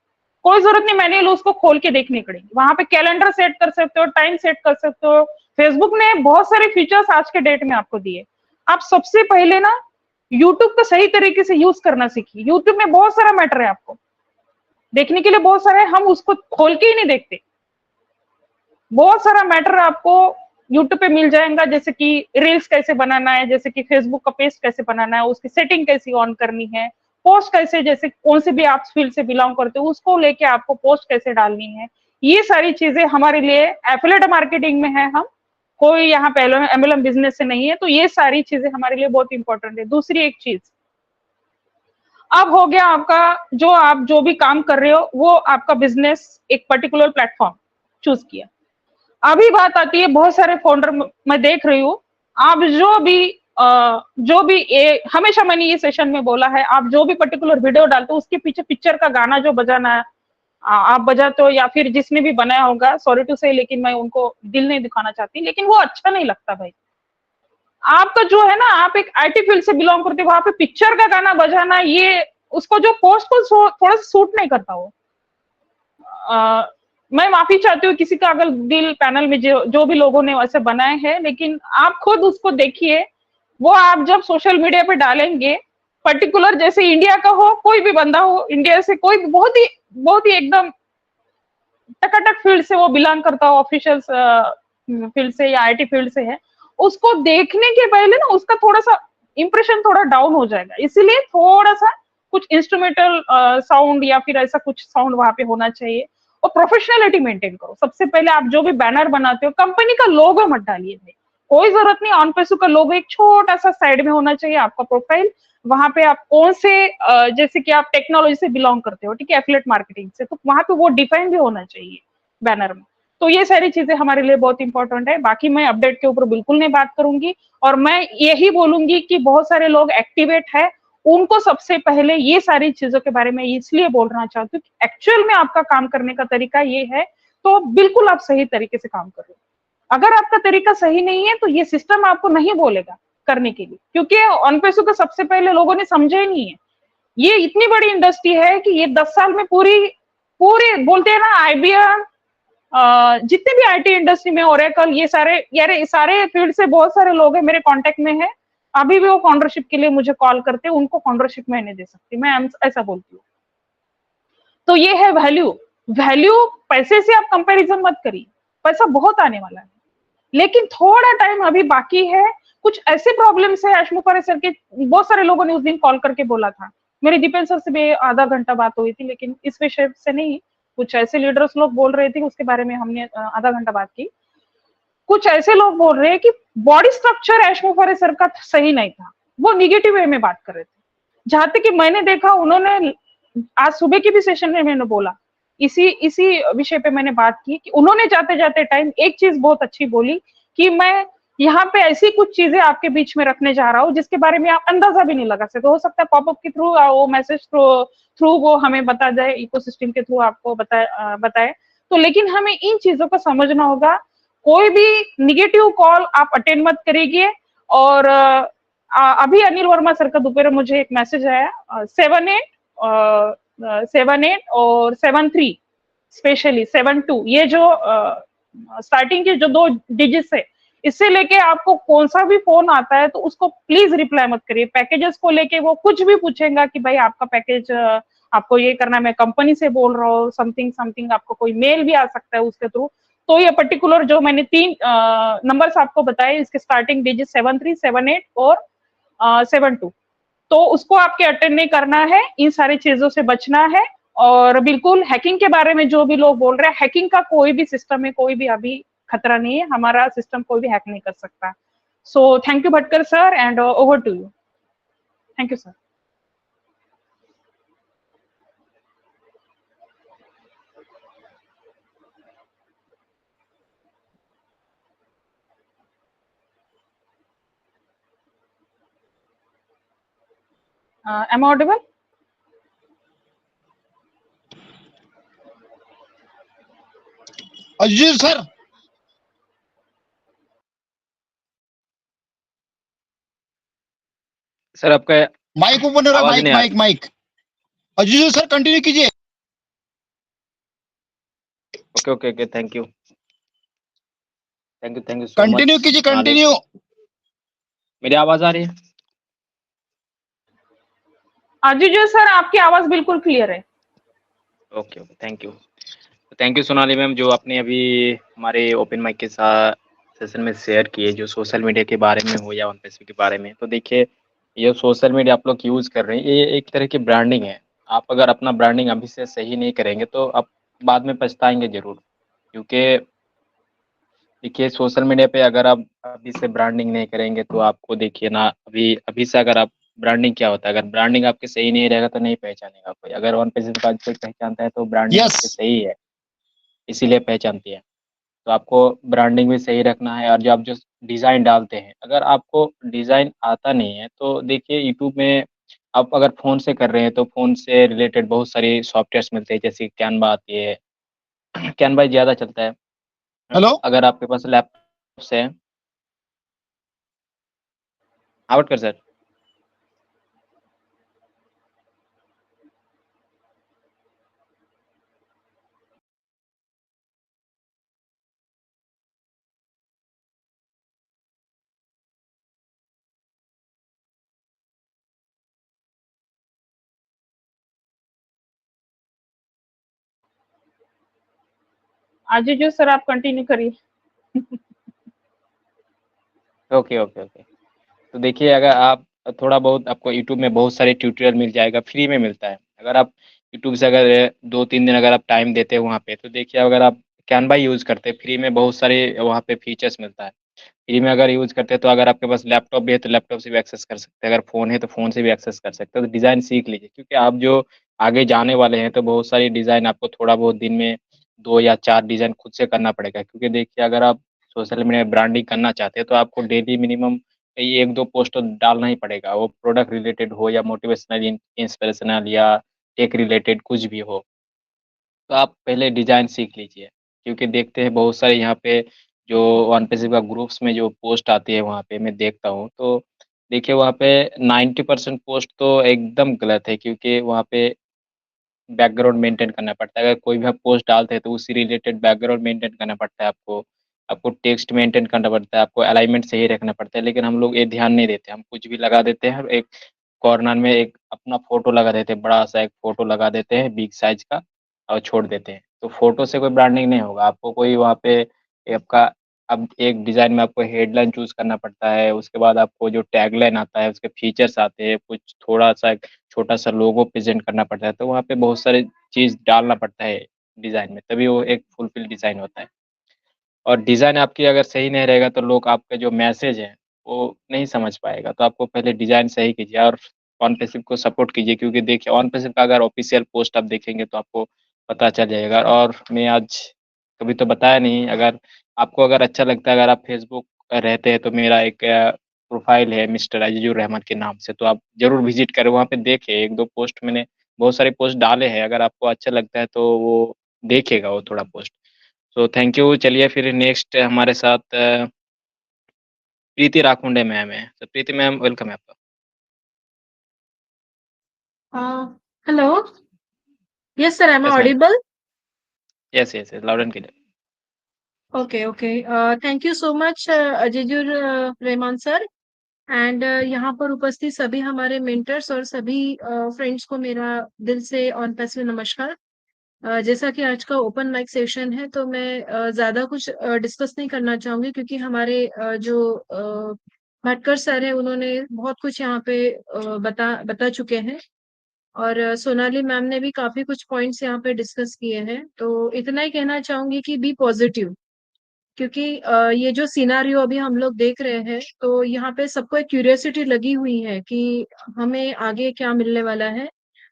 कोई जरूरत नहीं मैनुअल उसको खोल के देखने पड़ेगी। वहां पे कैलेंडर सेट कर सकते हो, टाइम सेट कर सकते हो। फेसबुक ने बहुत सारे फीचर्स आज के डेट में आपको दिए। आप सबसे पहले ना यूट्यूब को सही तरीके से यूज करना सीखिए। यूट्यूब में बहुत सारा मैटर है आपको देखने के लिए, बहुत सारे, हम उसको खोल के ही नहीं देखते। बहुत सारा मैटर आपको यूट्यूब पे मिल जाएगा, जैसे कि रील्स कैसे बनाना है, जैसे कि फेसबुक का पेज कैसे बनाना है, उसकी सेटिंग कैसी ऑन करनी है, पोस्ट कैसे, जैसे कौन से भी आप फील्ड से बिलोंग करते हो उसको लेके आपको पोस्ट कैसे डालनी है, ये सारी चीजें हमारे लिए एफिलिएट मार्केटिंग में है। हम कोई यहाँ पे एमएलएम बिजनेस से नहीं है, तो ये सारी चीजें हमारे लिए बहुत इंपॉर्टेंट है। दूसरी एक चीज, अब हो गया आपका, जो आप जो भी काम कर रहे हो वो आपका बिजनेस एक पर्टिकुलर प्लेटफॉर्म चूज किया। अभी बात आती है, बहुत सारे फाउंडर मैं देख रही हूँ, आप जो भी हमेशा मैंने ये सेशन में बोला है, आप जो भी पर्टिकुलर वीडियो डालते हो उसके पीछे पिक्चर का गाना जो बजाना है आप बजाते हो, या फिर जिसने भी बनाया होगा, सॉरी टू से, लेकिन मैं उनको दिल नहीं दिखाना चाहती, लेकिन वो अच्छा नहीं लगता भाई। आपका जो है ना, आप एक आईटी फील्ड से बिलोंग करते हो, वहां पे पिक्चर का गाना बजाना, ये उसको जो पोस्ट को थोड़ा सा सूट नहीं करता हो। मैं माफी चाहती हूँ किसी का अगर दिल पैनल में जो भी लोगों ने वैसे बनाए हैं, लेकिन आप खुद उसको देखिए, वो आप जब सोशल मीडिया पे डालेंगे, पर्टिकुलर जैसे इंडिया का हो, कोई भी बंदा हो इंडिया से, कोई भी बहुत ही एकदम टकाटक फील्ड से वो बिलोंग करता हो, ऑफिशियल फील्ड से या आईटी फील्ड से है, उसको देखने के पहले ना उसका थोड़ा सा इंप्रेशन थोड़ा डाउन हो जाएगा। इसीलिए थोड़ा सा कुछ इंस्ट्रूमेंटल साउंड या फिर ऐसा कुछ साउंड वहां पे होना चाहिए। और प्रोफेशनलिटी मेंटेन करो। सबसे पहले आप जो भी बैनर बनाते हो, कंपनी का लोगो मत डालिए भाई, कोई जरूरत नहीं। ऑन पेसो का लोगो एक छोटा सा साइड में होना चाहिए, आपका प्रोफाइल वहां पे आप कौन से जैसे कि आप टेक्नोलॉजी से बिलोंग करते हो, ठीक है, एफिलिएट मार्केटिंग से, तो वहां पे वो डिफाइन भी होना चाहिए बैनर में। तो ये सारी चीजें हमारे लिए बहुत इंपॉर्टेंट है। बाकी मैं अपडेट के ऊपर बिल्कुल नहीं बात करूंगी, और मैं यही बोलूंगी कि बहुत सारे लोग एक्टिवेट है, उनको सबसे पहले ये सारी चीजों के बारे में इसलिए बोलना चाहती हूँ कि एक्चुअल में आपका काम करने का तरीका ये है, तो बिल्कुल आप सही तरीके से काम करो। अगर आपका तरीका सही नहीं है तो ये सिस्टम आपको नहीं बोलेगा करने के लिए, क्योंकि ऑन पेसो का सबसे पहले लोगों ने समझा ही नहीं है। ये इतनी बड़ी इंडस्ट्री है कि ये 10 साल में पूरी पूरी बोलते हैं ना, आईबीएम, जितने भी आईटी इंडस्ट्री में, ओरेकल, ये सारे यार सारे फील्ड से बहुत सारे लोग हैं मेरे कांटेक्ट में है। अभी भी वो फाउंडरशिप के लिए मुझे कॉल करते हैं, उनको फाउंडरशिप मैं नहीं दे सकती, मैं ऐसा बोलती हूँ। तो ये है वैल्यू। वैल्यू पैसे से आप कंपैरिजन मत करिए, पैसा बहुत आने वाला है, लेकिन थोड़ा टाइम अभी बाकी है। कुछ ऐसे प्रॉब्लम्स है अशमुखरे सर के, बहुत सारे लोगों ने उस दिन कॉल करके बोला था। मेरी दीपेन सर से भी आधा घंटा बात हुई थी, लेकिन इस विषय से नहीं, कुछ ऐसे लीडर्स लोग बोल रहे थे, उसके बारे में हमने आधा घंटा बात की। कुछ ऐसे लोग बोल रहे हैं कि बॉडी स्ट्रक्चर अशमुखरे सर का सही नहीं था, वो निगेटिव वे में बात कर रहे थे। जहां तक कि मैंने देखा, उन्होंने आज सुबह की भी सेशन में मैंने बोला, इसी इसी विषय पे मैंने बात की कि उन्होंने जाते जाते टाइम एक चीज बहुत अच्छी बोली कि मैं यहाँ पे ऐसी कुछ चीजें आपके बीच में रखने जा रहा हूँ जिसके बारे में आप अंदाजा भी नहीं लगा सकते। हो सकता है पॉपअप के थ्रू, वो मैसेज थ्रू थ्रू वो हमें बता जाए, इकोसिस्टम के थ्रू आपको बताए। तो लेकिन हमें इन चीजों को समझना होगा। कोई भी निगेटिव कॉल आप अटेंड मत करिए। और अभी अनिल वर्मा सर का दोपहर मुझे एक मैसेज आया, 7-8 और 7-3, स्पेशली 7-2, ये जो स्टार्टिंग के जो 2 डिजिट्स है, इससे लेके आपको कौन सा भी फोन आता है तो उसको प्लीज रिप्लाई मत करिए। पैकेजेस को लेके वो कुछ भी पूछेगा कि भाई आपका पैकेज, आपको ये करना है, मैं कंपनी से बोल रहा हूँ, समथिंग समथिंग, आपको कोई मेल भी आ सकता है उसके थ्रू। तो ये पर्टिकुलर जो मैंने 3 नंबर्स आपको बताए, इसके स्टार्टिंग डिजिट 7-3, 7-8 और 7-2, तो उसको आपके अटेंड नहीं करना है, इन सारी चीजों से बचना है। और बिल्कुल हैकिंग के बारे में जो भी लोग बोल रहे हैं, हैकिंग का कोई भी सिस्टम में कोई भी अभी खतरा नहीं है, हमारा सिस्टम कोई भी हैक नहीं कर सकता। So thank you Bhatkar sir, and over to you. Thank you sir. Am audible? Aziz sir, sir आपका माइक ओपन हो रहा है, आवाज माइक नहीं आ mic mic. Aziz sir continue कीजिए। Okay okay okay, thank you so continue much कीजिए, सोनाली। कंटिन्यू। मेरी आवाज आ रही है? अजीजो सर, आपकी आवाज बिल्कुल क्लियर है। Okay okay, thank you Sonali ma'am, जो आपने अभी हमारे ओपन माइक के साथ सेशन में शेयर किए, जो सोशल मीडिया के बारे में हो या वन पैसिव के बारे में। तो देखिए, ये सोशल मीडिया आप लोग यूज़ कर रहे हैं, ये एक तरह की ब्रांडिंग है। आप अगर अपना ब्रांडिंग अभी से सही नहीं करेंगे तो आप बाद में पछताएंगे ज़रूर। क्योंकि देखिए, सोशल मीडिया पे अगर आप अभी से ब्रांडिंग नहीं करेंगे तो आपको देखिए ना, अभी अभी से अगर आप ब्रांडिंग क्या होता है, अगर ब्रांडिंग आपके सही नहीं रहेगा तो नहीं पहचानेगा कोई। अगर वन पैसिव का कोई पहचानता है तो ब्रांडिंग यस। उसकी सही है, इसीलिए पहचानती है। तो आपको ब्रांडिंग भी सही रखना है। और जो आप जो डिज़ाइन डालते हैं, अगर आपको डिज़ाइन आता नहीं है तो देखिए, यूट्यूब में आप अगर फ़ोन से कर रहे हैं तो फ़ोन से रिलेटेड बहुत सारी सॉफ्टवेयर्स मिलते हैं, जैसे कैनवा आती है। कैनवा ज़्यादा चलता है। हेलो। अगर आपके पास लैपटॉप से आउट कर सर। आजीजू सर आप कंटिन्यू करिए। Okay okay okay. तो देखिए, अगर आप थोड़ा बहुत, आपको यूट्यूब में बहुत सारे ट्यूटोरियल मिल जाएगा, फ्री में मिलता है। अगर आप यूट्यूब से अगर 2-3 दिन अगर आप टाइम देते हैं वहाँ पे, तो देखिए, अगर आप कैनवा यूज़ करते हैं, फ्री में बहुत सारे वहाँ पे फीचर्स मिलता है। फ्री में अगर यूज़ करते हैं, तो अगर आपके पास लैपटॉप भी है, तो लैपटॉप से भी एक्सेस कर सकते हैं। अगर फ़ोन है, तो फ़ोन से भी एक्सेस कर सकते हैं। तो डिज़ाइन सीख लीजिए, क्योंकि आप जो आगे जाने वाले हैं, तो बहुत सारी डिज़ाइन आपको थोड़ा बहुत दिन में 2 या 4 डिज़ाइन खुद से करना पड़ेगा। क्योंकि देखिए, अगर आप सोशल मीडिया में ब्रांडिंग करना चाहते हैं, तो आपको डेली मिनिमम ये 1-2 पोस्ट तो डालना ही पड़ेगा। वो प्रोडक्ट रिलेटेड हो या मोटिवेशनल, इंस्पिरेशनल या टेक रिलेटेड कुछ भी हो। तो आप पहले डिज़ाइन सीख लीजिए, क्योंकि देखते हैं बहुत सारे यहाँ पे जो वन पेज का ग्रुप्स में जो पोस्ट आती है, वहाँ पे मैं देखता हूँ, तो देखिए वहाँ पे 90% पोस्ट तो एकदम गलत है, क्योंकि वहाँ पे बैकग्राउंड मेंटेन करना पड़ता है। अगर कोई भी आप पोस्ट डालते हैं, तो उसी रिलेटेड बैकग्राउंड मेंटेन करना पड़ता है आपको। आपको टेक्स्ट मेंटेन करना पड़ता है, आपको अलाइनमेंट सही रखना पड़ता है, लेकिन हम लोग ये ध्यान नहीं देते। हम कुछ भी लगा देते हैं, एक कॉर्नर में एक अपना फ़ोटो लगा देते हैं, बड़ा-सा एक फ़ोटो लगा देते हैं बिग साइज़ का और छोड़ देते हैं। तो फ़ोटो से कोई ब्रांडिंग नहीं होगा। आपको कोई वहाँ पे ये आपका, अब एक डिज़ाइन में आपको हेडलाइन चूज़ करना पड़ता है, उसके बाद आपको जो टैगलाइन आता है, उसके फीचर्स आते हैं, कुछ थोड़ा-सा एक छोटा-सा लोगो प्रेज़ेंट करना पड़ता है, तो वहाँ पे बहुत सारे चीज़ डालना पड़ता है डिज़ाइन में, तभी वो एक फुलफ़िल डिज़ाइन होता है। और डिज़ाइन आपकी अगर सही नहीं रहेगा, तो लोग आपका जो मैसेज है, वो नहीं समझ पाएगा। तो आपको पहले डिज़ाइन सही कीजिए और ऑन पैसिव को सपोर्ट कीजिए, क्योंकि देखिए ऑन पैसिव का अगर ऑफ़िशियल पोस्ट आप देखेंगे, तो आपको पता चल जाएगा। और मैं आज कभी तो बताया नहीं, अगर आपको अगर अच्छा लगता है, अगर आप फ़ेसबुक रहते हैं, तो मेरा एक प्रोफ़ाइल है मिस्टर अजीज़ुर रहमान के नाम से, तो आप ज़रूर विज़िट करें, वहाँ पे देखें 1-2 पोस्ट मैंने बहुत सारे पोस्ट डाले हैं, अगर आपको अच्छा लगता है, तो वो देखेगा वो थोड़ा पोस्ट। So thank you. चलिए फिर नेक्स्ट हमारे साथ प्रीति राखुंडे मैम है। तो प्रीति मैम, वेलकम है आपका। Hello. Yes, sir. Am I yes ma'am. audible? Yes, yes, yes, loud and clear. Okay, okay. Thank you so much, Azizur Rahman sir. And यहाँ पर उपस्थित सभी हमारे मेंटर्स और सभी फ्रेंड्स को मेरा दिल से ऑन पैस में नमस्कार। जैसा कि आज का ओपन माइक सेशन है, तो मैं ज़्यादा कुछ डिस्कस नहीं करना चाहूँगी, क्योंकि हमारे जो भटकर सर हैं, उन्होंने बहुत कुछ यहाँ पे बता चुके हैं। और सोनाली मैम ने भी काफ़ी कुछ पॉइंट्स यहाँ पे डिस्कस किए हैं। तो इतना ही कहना चाहूँगी कि बी पॉज़िटिव, क्योंकि ये जो सिनेरियो अभी हम लोग देख रहे हैं, तो यहाँ पे सबको एक क्यूरियोसिटी लगी हुई है कि हमें आगे क्या मिलने वाला है।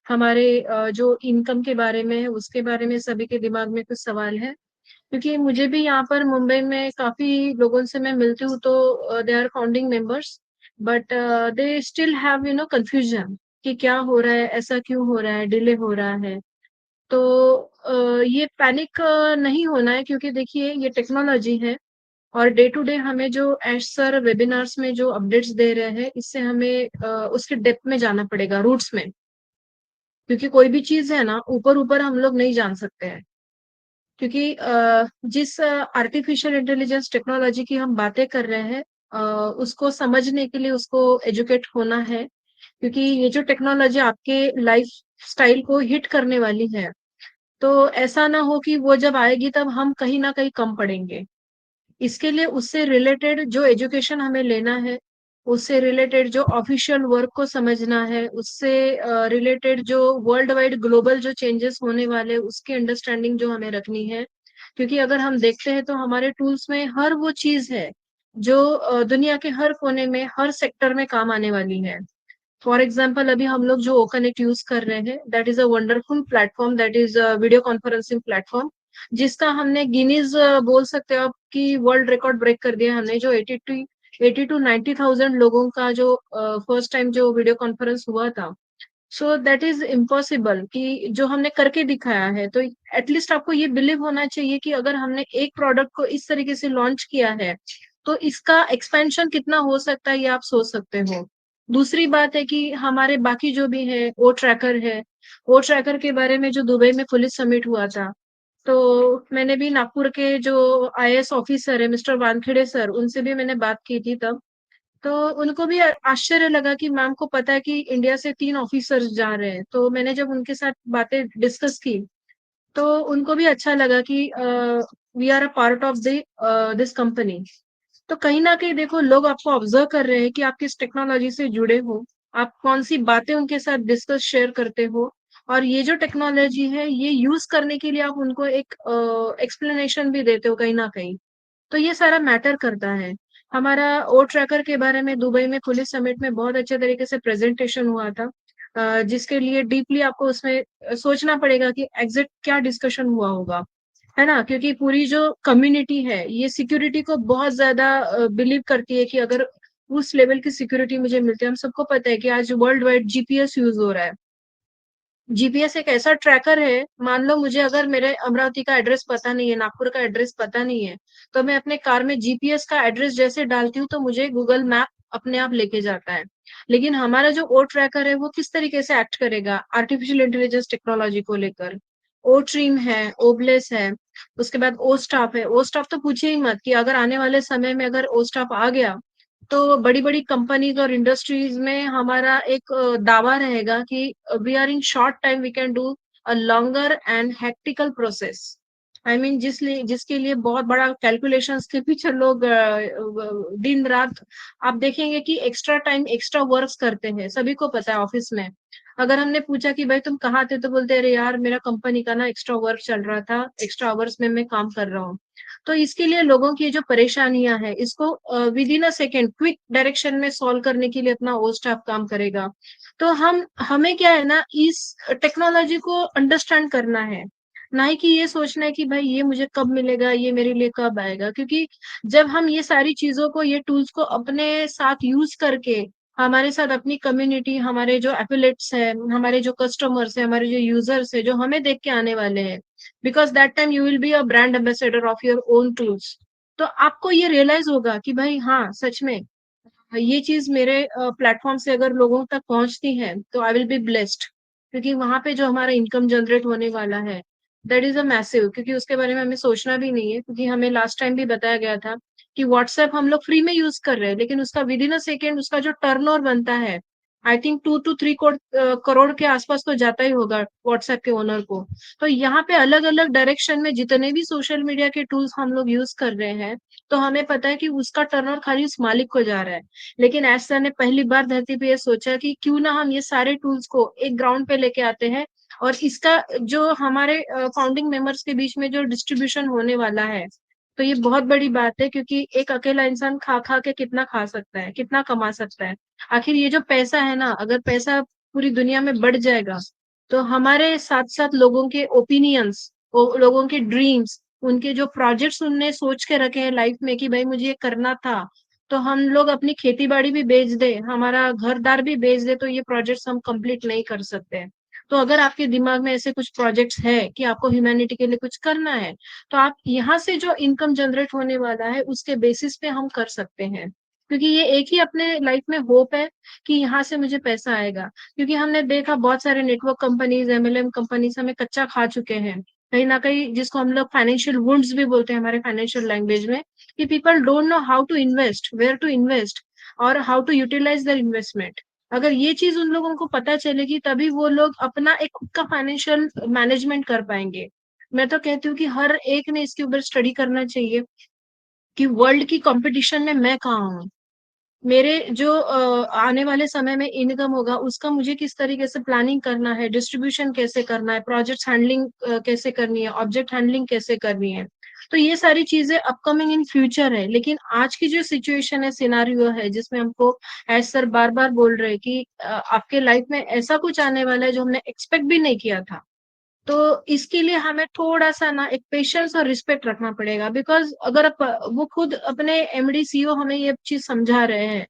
हमारे जो इनकम के बारे में है, उसके बारे में सभी के दिमाग में कुछ सवाल है। क्योंकि मुझे भी यहाँ पर मुंबई में काफ़ी लोगों से मैं मिलती हूँ, तो they are founding members, but they still have confusion कि क्या हो रहा है, ऐसा क्यों हो रहा है, डिले हो रहा है। तो ये पैनिक नहीं होना है, क्योंकि देखिए ये टेक्नोलॉजी है, और डे टू डे हमें जो एश सर वेबिनार्स में जो अपडेट्स दे रहे हैं, इससे हमें उसके डेप्थ में जाना पड़ेगा, रूट्स में। क्योंकि कोई भी चीज़ है ना, ऊपर-ऊपर हम लोग नहीं जान सकते हैं। क्योंकि जिस आर्टिफिशियल इंटेलिजेंस टेक्नोलॉजी की हम बातें कर रहे हैं, उसको समझने के लिए उसको एजुकेट होना है। क्योंकि ये जो टेक्नोलॉजी आपके लाइफ स्टाइल को हिट करने वाली है, तो ऐसा ना हो कि वो जब आएगी तब हम कहीं ना कहीं कम पड़ेंगे। इसके लिए उससे रिलेटेड जो एजुकेशन हमें लेना है, उससे रिलेटेड जो ऑफिशियल वर्क को समझना है, उससे रिलेटेड जो वर्ल्ड वाइड ग्लोबल जो चेंजेस होने वाले, उसकी अंडरस्टैंडिंग जो हमें रखनी है। क्योंकि अगर हम देखते हैं, तो हमारे टूल्स में हर वो चीज़ है जो दुनिया के हर कोने में, हर सेक्टर में काम आने वाली है। फॉर एग्जाम्पल, अभी हम लोग जो ओकनेक्ट यूज कर रहे हैं, that is a wonderful platform, that is video conferencing platform, जिसका हमने गिनीज बोल सकते हो आप कि वर्ल्ड रिकॉर्ड ब्रेक कर दिया हमने, जो 80 to 90,000 लोगों का जो फर्स्ट टाइम जो वीडियो कॉन्फ्रेंस हुआ था। सो दैट इज इम्पॉसिबल कि जो हमने करके दिखाया है। तो एटलीस्ट आपको ये बिलीव होना चाहिए कि अगर हमने एक प्रोडक्ट को इस तरीके से लॉन्च किया है, तो इसका एक्सपेंशन कितना हो सकता है, ये आप सोच सकते हो। दूसरी बात है कि हमारे बाकी जो भी है, ओ ट्रैकर है। ओ ट्रैकर के बारे में जो दुबई में पुलिस समिट हुआ था, तो मैंने भी नागपुर के जो आईएएस ऑफिसर है मिस्टर वानखेड़े सर, उनसे भी मैंने बात की थी तब। तो उनको भी आश्चर्य लगा कि मैम को पता है कि इंडिया से 3 ऑफिसर्स जा रहे हैं। तो मैंने जब उनके साथ बातें डिस्कस की, तो उनको भी अच्छा लगा कि we are a part of this company. तो कहीं ना कहीं देखो लोग आपको ऑब्जर्व कर रहे हैं कि आप किस टेक्नोलॉजी से जुड़े हो, आप कौन सी बातें उनके साथ डिस्कस शेयर करते हो, और ये जो टेक्नोलॉजी है ये यूज करने के लिए आप उनको एक एक्सप्लेनेशन भी देते हो कहीं ना कहीं। तो ये सारा मैटर करता है। हमारा ओ ट्रैकर के बारे में दुबई में पुलिस समिट में बहुत अच्छे तरीके से प्रेजेंटेशन हुआ था, जिसके लिए डीपली आपको उसमें सोचना पड़ेगा कि एग्जैक्ट क्या डिस्कशन हुआ होगा, है ना? क्योंकि पूरी जो कम्युनिटी है ये सिक्योरिटी को बहुत ज्यादा बिलीव करती है कि अगर उस लेवल की सिक्योरिटी मुझे मिलती है। हम सबको पता है कि आज वर्ल्ड वाइड जीपीएस यूज हो रहा है। जीपीएस एक ऐसा ट्रैकर है, मान लो मुझे अगर मेरे अमरावती का एड्रेस पता नहीं है, नागपुर का एड्रेस पता नहीं है, तो मैं अपने कार में जीपीएस का एड्रेस जैसे डालती हूँ तो मुझे गूगल मैप अपने आप लेके जाता है। लेकिन हमारा जो ओ ट्रैकर है वो किस तरीके से एक्ट करेगा आर्टिफिशियल इंटेलिजेंस टेक्नोलॉजी को लेकर। ओ ट्रीम है, ओब्लेस है, उसके बाद ओ स्टाफ है। ओ स्टाफ तो पूछिए ही मत कि अगर आने वाले समय में अगर ओ स्टाफ आ गया तो बड़ी-बड़ी कंपनीज और इंडस्ट्रीज में हमारा एक दावा रहेगा कि we are in short time we can do a longer and hectical process. I mean जिसके लिए बहुत बड़ा कैलकुलेशंस के पीछे लोग दिन रात आप देखेंगे कि एक्स्ट्रा टाइम एक्स्ट्रा वर्क्स करते हैं, सभी को पता है ऑफिस में। अगर हमने पूछा कि भाई तुम कहाँ थे तो बोलते अरे यार मेरा कंपनी का ना एक्स्ट्रा वर्क चल रहा था, एक्स्ट्रा आवर्स में मैं काम कर रहा हूँ। तो इसके लिए लोगों की जो परेशानियां हैं इसको with in a second quick direction में सॉल्व करने के लिए अपना ओ स्टाफ काम करेगा। तो हमें क्या है ना इस टेक्नोलॉजी को अंडरस्टैंड करना है, ना ही कि ये सोचना है कि भाई ये मुझे कब मिलेगा, ये मेरे लिए कब आएगा। क्योंकि जब हम ये सारी चीजों को ये टूल्स को अपने साथ यूज करके हमारे साथ अपनी कम्युनिटी, हमारे जो एफिलेट्स है, हमारे जो कस्टमर्स है, हमारे जो यूजर्स है जो हमें देख के आने वाले हैं, because that time you will be a brand ambassador of your own tools. तो आपको ये रियलाइज होगा कि भाई हाँ सच में ये चीज मेरे प्लेटफॉर्म से अगर लोगों तक पहुंचती है तो आई विल बी ब्लेस्ड। क्योंकि वहां पे जो हमारा इनकम जनरेट होने वाला है दैट इज अ मैसिव, क्योंकि उसके बारे में हमें सोचना भी नहीं है। क्योंकि हमें लास्ट टाइम भी बताया गया था कि व्हाट्सएप हम लोग फ्री में यूज कर रहे हैं, लेकिन उसका विद इन अ सेकेंड उसका जो टर्नओवर बनता है आई थिंक 2 to 3 करोड़ के आसपास तो जाता ही होगा व्हाट्सएप के ओनर को। तो यहाँ पे अलग अलग डायरेक्शन में जितने भी सोशल मीडिया के टूल्स हम लोग यूज कर रहे हैं तो हमें पता है कि उसका टर्नओवर खाली उस मालिक को जा रहा है। लेकिन ऐसा ने पहली बार धरती पे ये सोचा कि क्यों ना हम ये सारे टूल्स को एक ग्राउंड पे लेके आते हैं, और इसका जो हमारे फाउंडिंग मेंबर्स के बीच में जो डिस्ट्रीब्यूशन होने वाला है तो ये बहुत बड़ी बात है। क्योंकि एक अकेला इंसान खा खा के कितना खा सकता है, कितना कमा सकता है। आखिर ये जो पैसा है ना, अगर पैसा पूरी दुनिया में बढ़ जाएगा तो हमारे साथ साथ लोगों के ओपिनियंस, लोगों के ड्रीम्स, उनके जो प्रोजेक्ट्स उनने सोच के रखे हैं लाइफ में कि भाई मुझे ये करना था, तो हम लोग अपनी खेती बाड़ी भी बेच दे, हमारा घर दार भी बेच दे, तो ये प्रोजेक्ट्स हम कंप्लीट नहीं कर सकते। तो अगर आपके दिमाग में ऐसे कुछ प्रोजेक्ट्स है कि आपको ह्यूमैनिटी के लिए कुछ करना है, तो आप यहाँ से जो इनकम जनरेट होने वाला है उसके बेसिस पे हम कर सकते हैं। क्योंकि ये एक ही अपने लाइफ में होप है कि यहाँ से मुझे पैसा आएगा। क्योंकि हमने देखा बहुत सारे नेटवर्क कंपनीज, एमएलएम कंपनीज हमें कच्चा खा चुके हैं कहीं ना कहीं, जिसको हम लोग फाइनेंशियल वुंड्स भी बोलते हैं हमारे फाइनेंशियल लैंग्वेज में, कि people don't know how to invest, where to invest, और how to utilise their investment. अगर ये चीज उन लोगों को पता चलेगी तभी वो लोग अपना एक खुद का फाइनेंशियल मैनेजमेंट कर पाएंगे। मैं तो कहती हूँ कि हर एक ने इसके ऊपर स्टडी करना चाहिए कि वर्ल्ड की कंपटीशन में मैं कहाँ हूँ, मेरे जो आने वाले समय में इनकम होगा उसका मुझे किस तरीके से प्लानिंग करना है, डिस्ट्रीब्यूशन कैसे करना है, प्रोजेक्ट हैंडलिंग कैसे करनी है, ऑब्जेक्ट हैंडलिंग कैसे करनी है। तो ये सारी चीजें अपकमिंग इन फ्यूचर है। लेकिन आज की जो सिचुएशन है, सिनारियो है, जिसमें हमको एज सर बार बार बोल रहे हैं कि आपके लाइफ में ऐसा कुछ आने वाला है जो हमने एक्सपेक्ट भी नहीं किया था। तो इसके लिए हमें थोड़ा-सा ना एक पेशेंस और रिस्पेक्ट रखना पड़ेगा। बिकॉज़ अगर वो खुद अपने एमडी सीईओ हमें ये चीज़ समझा रहे हैं,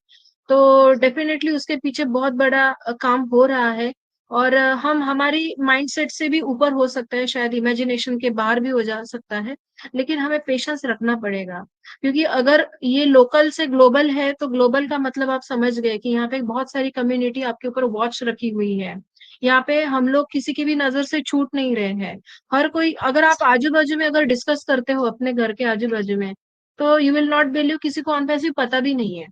तो डेफिनिटली उसके पीछे बहुत बड़ा काम हो रहा है। और हम हमारी माइंडसेट से भी ऊपर हो सकता है, शायद इमेजिनेशन के बाहर भी हो जा सकता है। लेकिन हमें पेशेंस रखना पड़ेगा। क्योंकि अगर ये लोकल से ग्लोबल है, तो ग्लोबल का मतलब आप समझ गए कि यहाँ पे बहुत सारी कम्युनिटी आपके ऊपर वॉच रखी हुई है। यहाँ पे हम लोग किसी की भी नज़र से छूट नहीं रहे हैं। हर कोई, अगर आप आजू-बाजू में अगर डिस्कस करते हो अपने घर के आजू-बाजू में, तो यू विल नॉट बिलीव किसी को ऑन पैसिव पता भी नहीं है।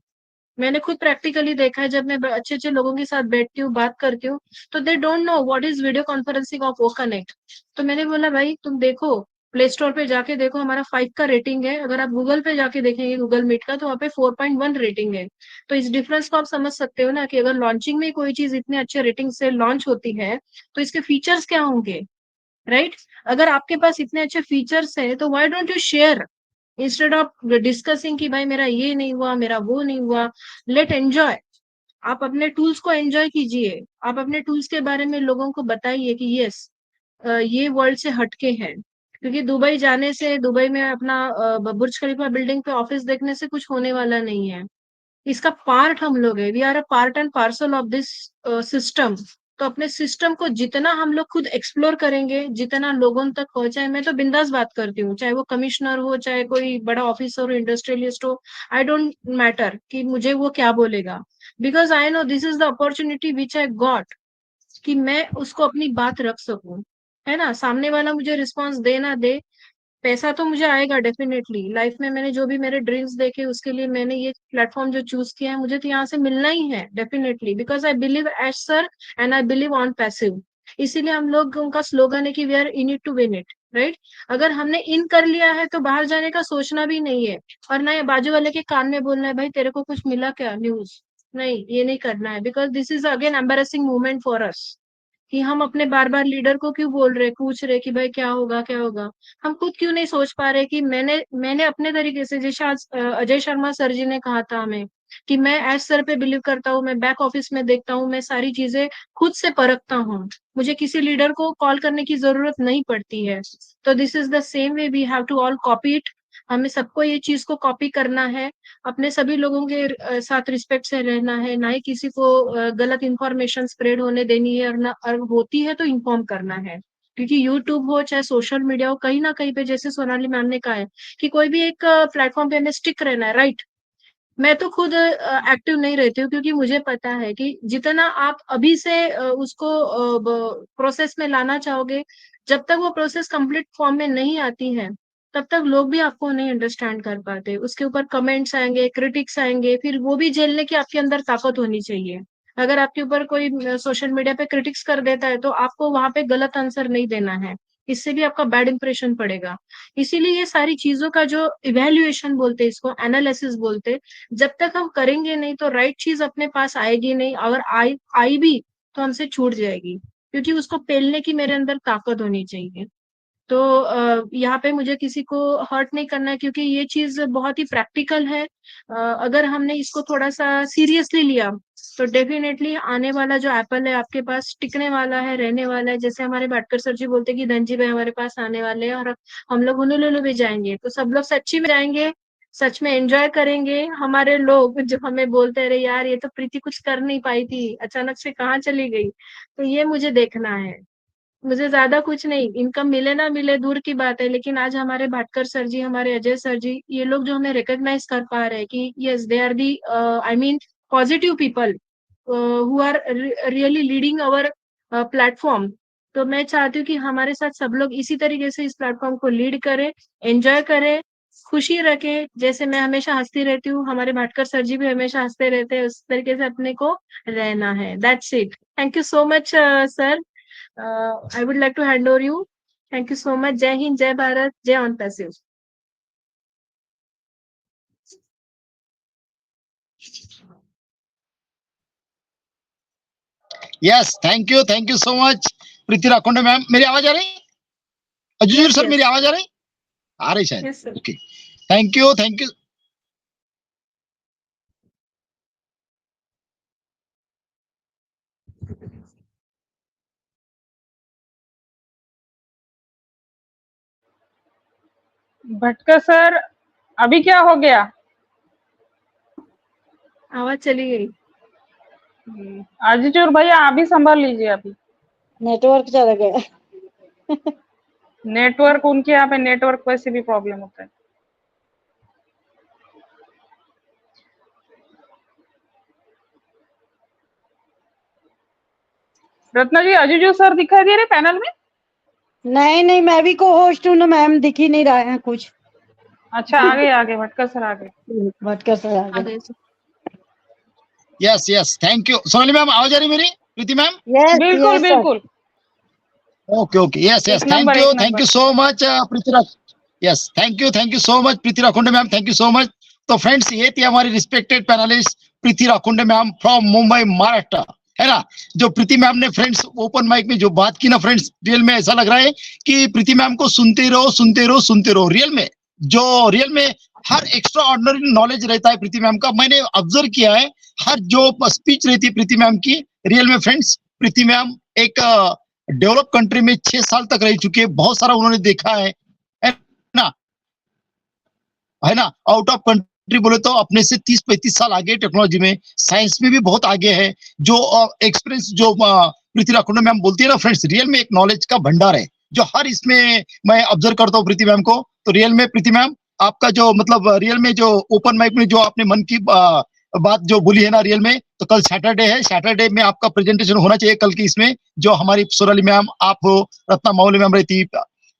मैंने खुद प्रैक्टिकली देखा है, जब मैं अच्छे-अच्छे लोगों के साथ बैठती हूँ, बात करती हूँ, तो they don't know what is video conferencing of वो कनेक्ट। तो मैंने बोला भाई तुम देखो, प्ले स्टोर पे जाके देखो, हमारा 5 का रेटिंग है। अगर आप गूगल पे जाके देखेंगे गूगल मीट का, तो वहाँ पे 4.1 रेटिंग है। तो इस डिफरेंस को आप समझ सकते हो ना, कि अगर लॉन्चिंग में कोई चीज इतने अच्छे रेटिंग से लॉन्च होती है तो इसके फीचर्स क्या होंगे, राइट? अगर आपके पास इतने अच्छे फीचर्स है तो why don't you share, instead of discussing कि भाई मेरा ये नहीं हुआ, मेरा वो नहीं हुआ। Let enjoy. आप अपने टूल्स को एंजॉय कीजिए, आप अपने टूल्स के बारे में लोगों को बताइए कि यस, ये वर्ल्ड से हटके है। क्योंकि दुबई जाने से, दुबई में अपना बुर्ज खलीफा बिल्डिंग पे ऑफिस देखने से कुछ होने वाला नहीं है। इसका पार्ट हम लोग है, we are a part and parcel of this system. तो अपने सिस्टम को जितना हम लोग खुद एक्सप्लोर करेंगे, जितना लोगों तक पहुंचाए, मैं तो बिंदास बात करती हूँ, चाहे वो कमिश्नर हो, चाहे कोई बड़ा ऑफिसर हो, इंडस्ट्रियलिस्ट हो, आई डोंट मैटर कि मुझे वो क्या बोलेगा, because I know this is the opportunity which I got, कि मैं उसको अपनी बात रख सकूं, है ना? सामने वाला मुझे रिस्पॉन्स दे ना दे, पैसा तो मुझे आएगा डेफिनेटली। लाइफ में मैंने जो भी मेरे ड्रीम्स देखे, उसके लिए मैंने ये प्लेटफॉर्म जो चूज किया है, मुझे तो यहाँ से मिलना ही है definitely, because I believe as sir and I believe on passive. इसीलिए हम लोग, उनका स्लोगन है कि we are in it to win it, right? अगर हमने इन कर लिया है तो बाहर जाने का सोचना भी नहीं है, और ना ये बाजू वाले के कान में बोलना है भाई तेरे को कुछ मिला क्या न्यूज, नहीं, ये नहीं करना है, because this is again embarrassing moment for us, कि हम अपने बार बार लीडर को क्यों बोल रहे, पूछ रहे कि भाई क्या होगा क्या होगा। हम खुद क्यों नहीं सोच पा रहे कि मैंने अपने तरीके से, जैसे आज अजय शर्मा सर जी ने कहा था हमें, कि मैं एज सर पे बिलीव करता हूँ, मैं बैक ऑफिस में देखता हूँ, मैं सारी चीजें खुद से परखता हूँ, मुझे किसी लीडर को कॉल करने की जरूरत नहीं पड़ती है। तो this is the same way we have to all copy it. हमें सबको ये चीज को कॉपी करना है, अपने सभी लोगों के साथ रिस्पेक्ट से रहना है, ना ही किसी को गलत इंफॉर्मेशन स्प्रेड होने देनी है, और ना, और होती है तो इन्फॉर्म करना है। क्योंकि यूट्यूब हो चाहे सोशल मीडिया हो, कहीं ना कहीं पे, जैसे सोनाली मैम ने कहा है कि कोई भी एक प्लेटफॉर्म पे हमें स्टिक रहना है, राइट? मैं तो खुद एक्टिव नहीं रहती हूँ, क्योंकि मुझे पता है कि जितना आप अभी से उसको प्रोसेस में लाना चाहोगे, जब तक वो प्रोसेस कंप्लीट फॉर्म में नहीं आती है, तब तक लोग भी आपको नहीं अंडरस्टैंड कर पाते। उसके ऊपर कमेंट्स आएंगे, क्रिटिक्स आएंगे, फिर वो भी झेलने की आपके अंदर ताकत होनी चाहिए। अगर आपके ऊपर कोई सोशल मीडिया पे क्रिटिक्स कर देता है, तो आपको वहां पे गलत आंसर नहीं देना है, इससे भी आपका बैड इंप्रेशन पड़ेगा। इसीलिए ये सारी चीजों का जो इवेल्युएशन बोलते हैं, इसको एनालिसिस बोलते हैं, जब तक हम करेंगे नहीं तो राइट चीज अपने पास आएगी नहीं, अगर आई भी तो हमसे छूट जाएगी, क्योंकि उसको पेलने की मेरे अंदर ताकत होनी चाहिए। तो यहाँ पे मुझे किसी को हर्ट नहीं करना है, क्योंकि ये चीज बहुत ही प्रैक्टिकल है। अगर हमने इसको थोड़ा सा सीरियसली लिया, तो डेफिनेटली आने वाला जो एप्पल है आपके पास टिकने वाला है, रहने वाला है। जैसे हमारे भाटकर सर जी बोलते हैं कि धनजी भाई हमारे पास आने वाले हैं, और हम लोग होनोलुलु भी जाएंगे, तो सब लोग सच्ची में जाएंगे, सच में एंजॉय करेंगे। हमारे लोग जो हमें बोलते रहे यार ये तो प्रीति कुछ कर नहीं पाई थी, अचानक से कहाँ चली गई, तो ये मुझे देखना है। मुझे ज्यादा कुछ नहीं, इनकम मिले ना मिले दूर की बात है, लेकिन आज हमारे भाटकर सर जी, हमारे अजय सर जी, ये लोग जो हमें रिकॉग्नाइज कर पा रहे हैं कि yes they are the, I mean positive people who are really leading our platform. तो मैं चाहती हूँ कि हमारे साथ सब लोग इसी तरीके से इस प्लेटफॉर्म को लीड करें, एंजॉय करें, खुशी रखें। जैसे मैं हमेशा हंसती रहती हूँ, हमारे भाटकर सर जी भी हमेशा हंसते रहते हैं, उस तरीके से अपने को रहना है। That's it. Thank you so much sir. I would like to hand over you. Thank you so much. Jai Hind, Jai Bharat, Jai on Passive. Yes, thank you so much Preeti Rakonde ma'am. मेरी आवाज आ रही? Azur Yes, sir yes. मेरी आवाज आ रही? आ रही शायद। Yes, sir. Okay, thank you. Bhatkar sir, अभी क्या हो गया? आवाज चली गई। आजीजोर भैया आप भी संभाल लीजिए अभी। नेटवर्क चला गया। नेटवर्क, उनके यहाँ पे नेटवर्क वैसे भी प्रॉब्लम होता है। रत्ना जी, अजीजो सर दिखाई दे रहे पैनल में? नहीं, मैं भी को होस्ट हूँ ना मैम, दिख ही नहीं रहा है कुछ। अच्छा, आगे भटकर सर आगे। भटकर सर आ आगे। गए sir. Yes, thank you. Sonali ma'am आवाज आ रही मेरी? प्रीति मैम? यस बिल्कुल यस सर। बिल्कुल। Okay. Yes. एक नंबर Thank एक you number so much, Prithviraj. Yes, thank you so much, Preeti Rakhunde ma'am. Thank you so much. तो फ्रेंड्स ये थी हमारी respected panelist Preeti Rakhunde ma'am from Mumbai Maharashtra, है ना। जो प्रीति मैम ने फ्रेंड्स ओपन माइक में जो बात की ना फ्रेंड्स, रियल में ऐसा लग रहा है कि प्रीति मैम को सुनते रहो। रियल में हर एक्स्ट्रा ऑर्डिनरी नॉलेज रहता है प्रीति मैम का, मैंने ऑब्जर्व किया है। हर जो स्पीच रहती है प्रीति मैम की, रियल में फ्रेंड्स प्रीति मैम एक डेवलप कंट्री में 6 साल तक रह चुके हैं, बहुत सारा उन्होंने देखा है ना, है ना। आउट ऑफ कंट्री बोले तो अपने से 30-35 साल आगे टेक्नोलॉजी में, साइंस में भी बहुत आगे है। जो एक्सपीरियंस जो प्रीति राखुंडे मैम बोलती है ना फ्रेंड्स, रियल में एक नॉलेज का भंडार है जो हर इसमें मैं ऑब्जर्व करता हूँ प्रीति मैम को। तो रियल में प्रीति मैम आपका जो मतलब रियल में जो ओपन माइक में जो आपने मन की बात जो बोली है ना, रियल में तो कल सैटरडे है, सैटरडे में आपका प्रेजेंटेशन होना चाहिए कल की इसमें। जो हमारी सोनाली मैम, आप हो, रत्ना माउली मैम रहती,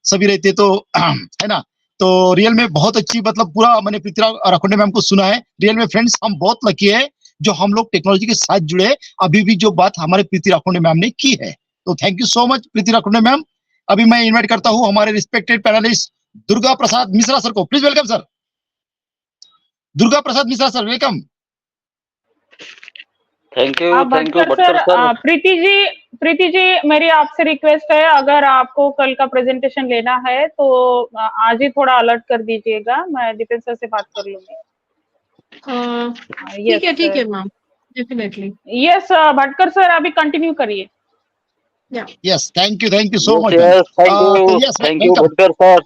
सभी रहते तो है ना। तो रियल में बहुत अच्छी मतलब पूरा मैंने प्रीति राखुंडे मैम को सुना है। रियल में फ्रेंड्स हम बहुत लकी है जो हम लोग टेक्नोलॉजी के साथ जुड़े। अभी भी जो बात हमारे प्रीति राखुंडे मैम ने की है, तो thank you so much Preeti Rakhunde ma'am. अभी मैं इनवाइट करता हूँ हमारे respected panelist Durga Prasad Mishra sir को, please welcome sir. Durga Prasad Mishra sir, welcome. Thank you Bhatkar Bhatkar sir. Preeti ji मेरी आपसे रिक्वेस्ट है, अगर आपको कल का प्रेजेंटेशन लेना है तो आज ही थोड़ा अलर्ट कर दीजिएगा, मैं दीपेंद्र सर से बात कर लूंगी। ठीक है ma'am, definitely. Yes Bhatkar sir अभी कंटिन्यू करिए। Yes, thank you so much. Thank you Bhatkar sir.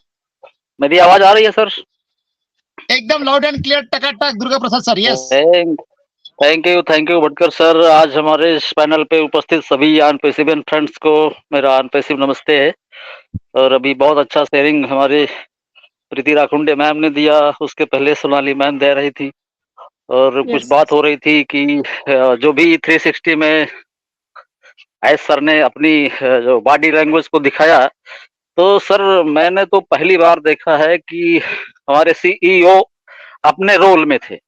मेरी आवाज आ रही है सर? एकदम loud and clear, Takatak Durga Prasad sir. Yes, thank you Bhatkar sir. आज हमारे इस पैनल पे उपस्थित सभी आन पेसिवियन फ्रेंड्स को मेरा आन पेसिव नमस्ते है। और अभी बहुत अच्छा शेयरिंग हमारे प्रीति राखुंडे मैम ने दिया, उसके पहले सोनाली मैम दे रही थी और कुछ बात हो रही थी कि जो भी 360 में एस सर ने अपनी जो बॉडी लैंग्वेज को दिखाया, तो सर मैंने तो पहली बार देखा है कि हमारे सीईओ अपने रोल में थे।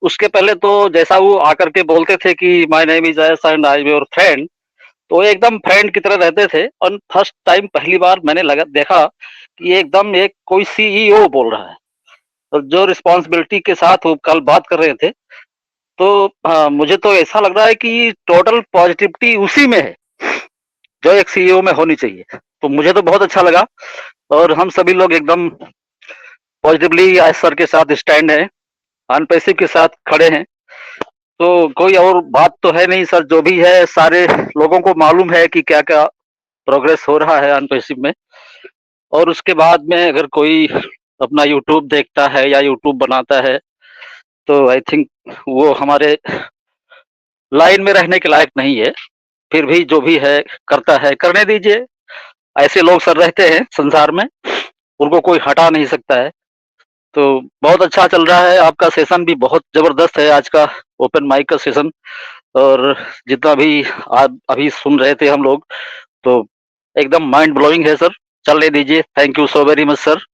उसके पहले तो जैसा वो आकर के बोलते थे कि my name is S and I am your friend, तो एकदम फ्रेंड की तरह रहते थे। और फर्स्ट टाइम पहली बार मैंने देखा कि एकदम एक कोई सीईओ बोल रहा है, और जो रिस्पॉन्सिबिलिटी के साथ वो कल बात कर रहे थे, तो मुझे तो ऐसा लग रहा है कि टोटल पॉजिटिविटी उसी में है जो एक सीईओ में होनी चाहिए। तो मुझे तो बहुत अच्छा लगा और हम सभी लोग एकदम पॉजिटिवली एस सर के साथ स्टैंड है, अनपेसिव के साथ खड़े हैं। तो कोई और बात तो है नहीं सर, जो भी है सारे लोगों को मालूम है कि क्या क्या प्रोग्रेस हो रहा है अनपेसिव में। और उसके बाद में अगर कोई अपना यूट्यूब देखता है या यूट्यूब बनाता है, तो आई थिंक वो हमारे लाइन में रहने के लायक नहीं है। फिर भी जो भी है करता है, करने दीजिए। ऐसे लोग सर रहते हैं संसार में, उनको कोई हटा नहीं सकता है। तो बहुत अच्छा चल रहा है, आपका सेशन भी बहुत जबरदस्त है आज का ओपन माइक का सेशन। और जितना भी आप अभी सुन रहे थे हम लोग, तो एकदम माइंड ब्लोइंग है सर, चलने दीजिए। Thank you so very much sir.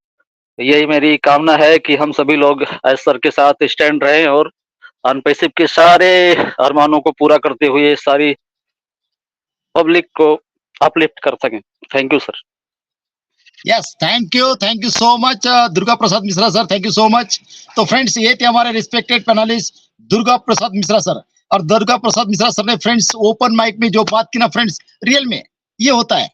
यही मेरी कामना है कि हम सभी लोग एस सर के साथ स्टैंड रहें और अनपेसिव के सारे अरमानों को पूरा करते हुए सारी पब्लिक को अपलिफ्ट कर सकें। Thank you sir. Yes, thank you so much Durga Prasad Mishra sir, thank you so much. तो फ्रेंड्स ये थे हमारे respected panelist Durga Prasad Mishra sir. और दुर्गा प्रसाद मिश्रा सर ने फ्रेंड्स ओपन माइक में जो बात की ना फ्रेंड्स, रियल में ये होता है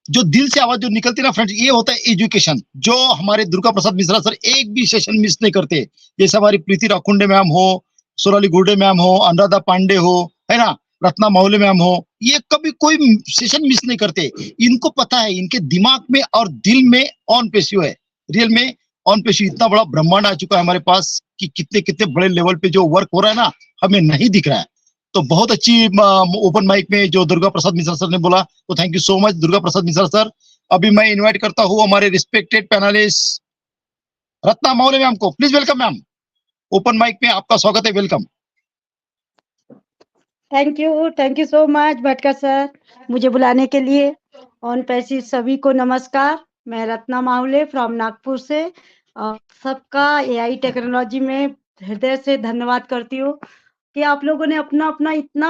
जो दिल से आवाज जो निकलती है ना फ्रेंड्स, ये होता है एजुकेशन। जो हमारे दुर्गा प्रसाद मिश्रा सर एक भी सेशन मिस नहीं करते। जैसे हमारी प्रीति राखुंडे मैम हो, सोनाली गुर्डे मैम हो, अनुराधा पांडे हो, है ना, रत्ना माउले मैम हो, ये कभी कोई सेशन मिस नहीं करते। इनको पता है, इनके दिमाग में और दिल में ऑन पेशियो है। रियल में ऑन पेशियो इतना बड़ा ब्रह्मांड आ चुका है हमारे पास कि कितने कितने बड़े लेवल पे जो वर्क हो रहा है ना, हमें नहीं दिख रहा है। तो बहुत अच्छी ओपन माइक में जो दुर्गा प्रसाद मिश्रा सर ने बोला, तो thank you so much Durga Prasad Mishra sir. अभी मैं इनवाइट करता हूँ हमारे respected panelist Ratna Maule ma'am को, please welcome ma'am. Open mic में आपका स्वागत है, welcome. Thank you so much Bhatkar sir, मुझे बुलाने के लिए। ऑन पैसिव सभी को नमस्कार। मैं रत्ना माहुले फ्रॉम नागपुर से सबका एआई टेक्नोलॉजी में हृदय से धन्यवाद करती हूँ कि आप लोगों ने अपना अपना इतना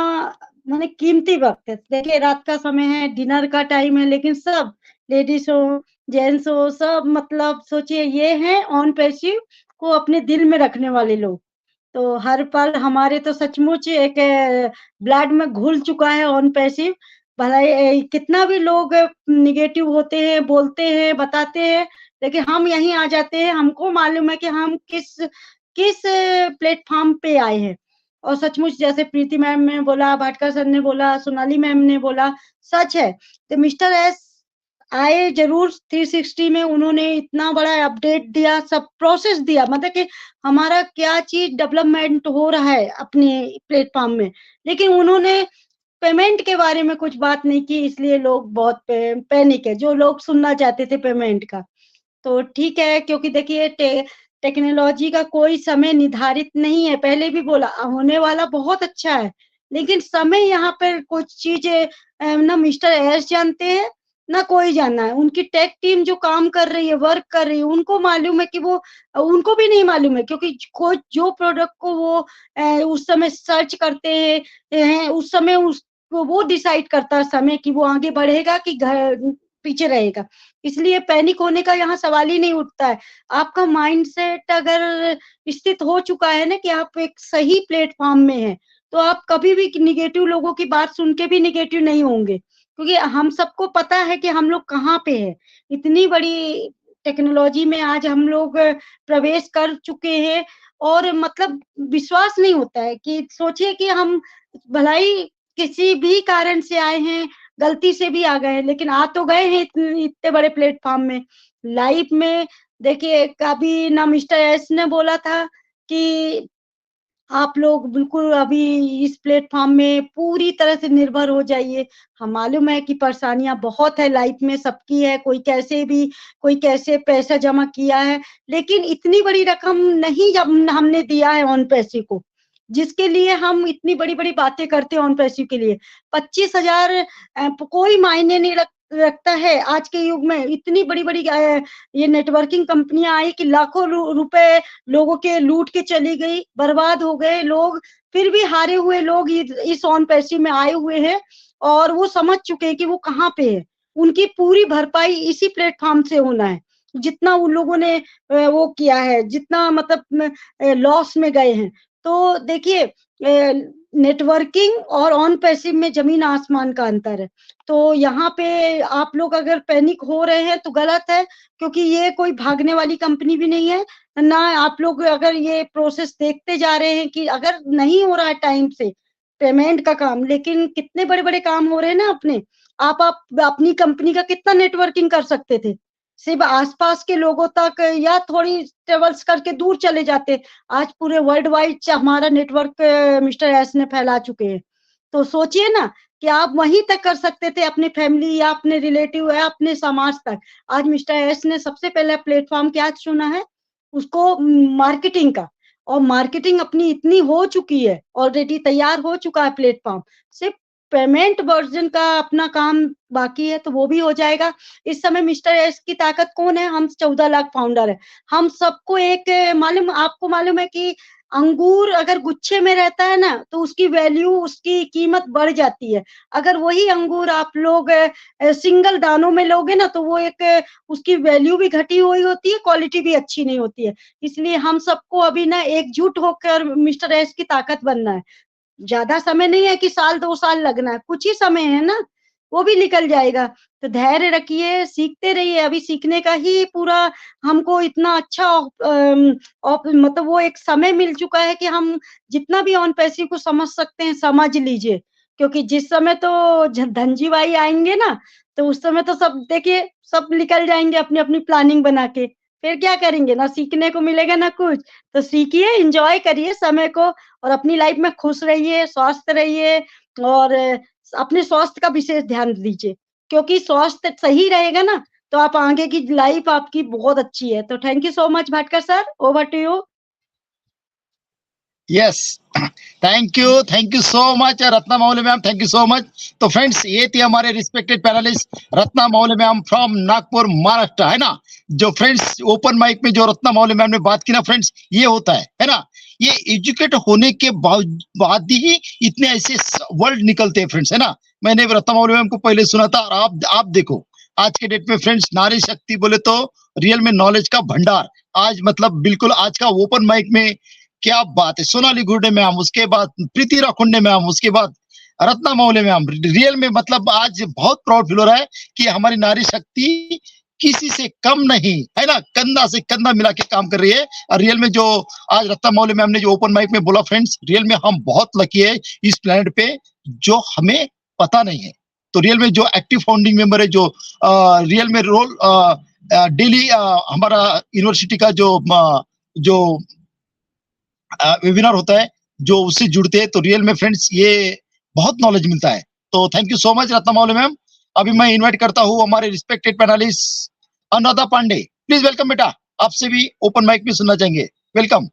माने कीमती वक्त है। देखिए रात का समय है, डिनर का टाइम है, लेकिन सब लेडीज हो, जेंट्स हो, सब मतलब सोचिए ये है ऑन पैसिव को अपने दिल में रखने वाले लोग। तो हर पल हमारे तो सचमुच एक ब्लड में घुल चुका है ऑन पैसिव। भला कितना भी लोग निगेटिव होते हैं, बोलते हैं, बताते हैं, लेकिन हम यहीं आ जाते हैं। हमको मालूम है कि हम किस किस प्लेटफॉर्म पे आए हैं। और सचमुच जैसे प्रीति मैम ने बोला, भाटकर सर ने बोला, सोनाली मैम ने बोला, सच है। तो मिस्टर एस आए जरूर 360 में, उन्होंने इतना बड़ा अपडेट दिया, सब प्रोसेस दिया, मतलब कि हमारा क्या चीज डेवलपमेंट हो रहा है अपने प्लेटफॉर्म में। लेकिन उन्होंने पेमेंट के बारे में कुछ बात नहीं की, इसलिए लोग बहुत पैनिक है, जो लोग सुनना चाहते थे पेमेंट का। तो ठीक है, क्योंकि देखिए टेक्नोलॉजी का कोई समय निर्धारित नहीं है। पहले भी बोला होने वाला बहुत अच्छा है, लेकिन समय यहाँ पर कुछ चीजें ना मिस्टर एस जानते हैं ना कोई जाना है। उनकी टेक टीम जो काम कर रही है, वर्क कर रही है, उनको मालूम है कि वो, उनको भी नहीं मालूम है, क्योंकि कोई जो प्रोडक्ट को वो उस समय सर्च करते हैं, उस समय उसको वो डिसाइड करता है समय कि वो आगे बढ़ेगा कि घर पीछे रहेगा। इसलिए पैनिक होने का यहाँ सवाल ही नहीं उठता है। आपका माइंडसेट अगर स्थित हो चुका है ना कि आप एक सही प्लेटफॉर्म में हैं, तो आप कभी भी निगेटिव लोगों की बात सुन के भी निगेटिव नहीं होंगे, क्योंकि हम सबको पता है कि हम लोग कहाँ पे हैं। इतनी बड़ी टेक्नोलॉजी में आज हम लोग प्रवेश कर चुके हैं, और मतलब विश्वास नहीं होता है कि सोचिए कि हम भलाई किसी भी कारण से आए हैं, गलती से भी आ गए हैं, लेकिन आ तो गए हैं इतने इतने बड़े प्लेटफॉर्म में। लाइफ में देखिए कभी ना मिस्टर एस ने बोला था कि आप लोग बिल्कुल अभी इस प्लेटफॉर्म में पूरी तरह से निर्भर हो जाइए। हम मालूम है कि परेशानियां बहुत है लाइफ में, सबकी है, कोई कैसे पैसा जमा किया है, लेकिन इतनी बड़ी रकम नहीं जब हमने दिया है ऑन पैसे को, जिसके लिए हम इतनी बड़ी बड़ी बातें करते हैं ऑन पैसे के लिए। 25,000 कोई मायने नहीं रखता है आज के युग में। इतनी बड़ी बड़ी ये नेटवर्किंग कंपनियां आई कि लाखों रुपए लोगों के लूट के चली गई, बर्बाद हो गए लोग। फिर भी हारे हुए लोग इस ऑन पैसे में आए हुए हैं, और वो समझ चुके हैं कि वो कहाँ पे है। उनकी पूरी भरपाई इसी प्लेटफॉर्म से होना है। जितना उन लोगों ने वो किया है, जितना मतलब लॉस में गए हैं। तो देखिए नेटवर्किंग और ऑन पैसिव में जमीन आसमान का अंतर है। तो यहाँ पे आप लोग अगर पैनिक हो रहे हैं तो गलत है, क्योंकि ये कोई भागने वाली कंपनी भी नहीं है ना। आप लोग अगर ये प्रोसेस देखते जा रहे हैं कि अगर नहीं हो रहा है टाइम से पेमेंट का काम, लेकिन कितने बड़े बड़े काम हो रहे हैं ना अपने। आप अपनी कंपनी का कितना नेटवर्किंग कर सकते थे, सिर्फ आसपास के लोगों तक, या थोड़ी ट्रेवल्स करके दूर चले जाते। आज पूरे वर्ल्ड वाइड हमारा नेटवर्क मिस्टर एस ने फैला चुके हैं। तो सोचिए ना कि आप वहीं तक कर सकते थे, अपने फैमिली या अपने रिलेटिव या अपने समाज तक। आज मिस्टर एस ने सबसे पहला प्लेटफॉर्म क्या चुना है, उसको मार्केटिंग का। और मार्केटिंग अपनी इतनी हो चुकी है, ऑलरेडी तैयार हो चुका है प्लेटफॉर्म। सिर्फ पेमेंट वर्जन का अपना काम बाकी है, तो वो भी हो जाएगा। इस समय मिस्टर एस की ताकत कौन है, हम 14 लाख फाउंडर है। हम सबको एक मालूम, आपको मालूम है कि अंगूर अगर गुच्छे में रहता है ना तो उसकी वैल्यू, उसकी कीमत बढ़ जाती है। अगर वही अंगूर आप लोग सिंगल दानों में लोगे ना, तो वो एक उसकी वैल्यू भी घटी हुई होती है, क्वालिटी भी अच्छी नहीं होती है। इसलिए हम सबको अभी ना एकजुट होकर मिस्टर एस की ताकत बनना है। ज्यादा समय नहीं है कि साल 2 साल लगना है, कुछ ही समय है ना, वो भी निकल जाएगा। तो धैर्य रखिए, सीखते रहिए। अभी सीखने का ही पूरा हमको इतना अच्छा मतलब वो एक समय मिल चुका है कि हम जितना भी ऑन पैसिव को समझ सकते हैं समझ लीजिए। क्योंकि जिस समय तो धनजी भाई आएंगे ना, तो उस समय तो सब देखिए सब निकल जाएंगे अपनी अपनी प्लानिंग बना के। फिर क्या करेंगे, ना सीखने को मिलेगा ना कुछ। तो सीखिए, एंजॉय करिए समय को, और अपनी लाइफ में खुश रहिए, स्वस्थ रहिए, और अपने स्वास्थ्य का विशेष ध्यान दीजिए। क्योंकि स्वास्थ्य सही रहेगा ना, तो आप आगे की लाइफ आपकी बहुत अच्छी है। तो thank you so much Bhatkar sir, over to you. Yes, thank you so much Ratna Mauli ma'am, thank you so much. तो फ्रेंड्स, ये थी हमारे respected panelist Ratna Mauli ma'am from Nagpur Maharashtra, है ना। जो फ्रेंड्स ओपन माइक में जो रत्ना मौली मैम ने बात की ना फ्रेंड्स, ये होता है ना। ये एजुकेट होने के बाद ही इतने ऐसे वर्ड निकलते हैं फ्रेंड्स, है ना। मैंने रत्ना मौली मैम को पहले सुना था, और आप देखो आज के डेट में फ्रेंड्स, नारी शक्ति बोले तो रियल में नॉलेज का भंडार। आज मतलब बिल्कुल आज का ओपन माइक में क्या बात है। सोनाली गुर्डे मैम, उसके बाद प्रीति राखुंडे मैम, उसके बाद रत्ना मौले मैम। रियल में मतलब आज बहुत प्राउड फील हो रहा है कि हमारी नारी शक्ति किसी से कम नहीं, है ना। कंधा से कंधा मिला के काम कर रही है। और रियल में जो आज रत्ना मौले मैम ने जो ओपन माइक में बोला फ्रेंड्स, रियल में हम बहुत लकी है इस प्लेनेट पे, जो हमें पता नहीं है। तो रियल में जो एक्टिव फाउंडिंग मेंबर है, जो रियल में रोल डेली हमारा यूनिवर्सिटी का जो वेबिनार होता है, जो उससे जुड़ते हैं, तो रियल में फ्रेंड्स ये बहुत नॉलेज मिलता है। तो thank you so much Ratna Mauli ma'am. अभी मैं इनवाइट करता हूँ हमारे respected panelist Anuradha Pandey, please welcome बेटा। आपसे भी ओपन माइक में सुनना चाहेंगे, वेलकम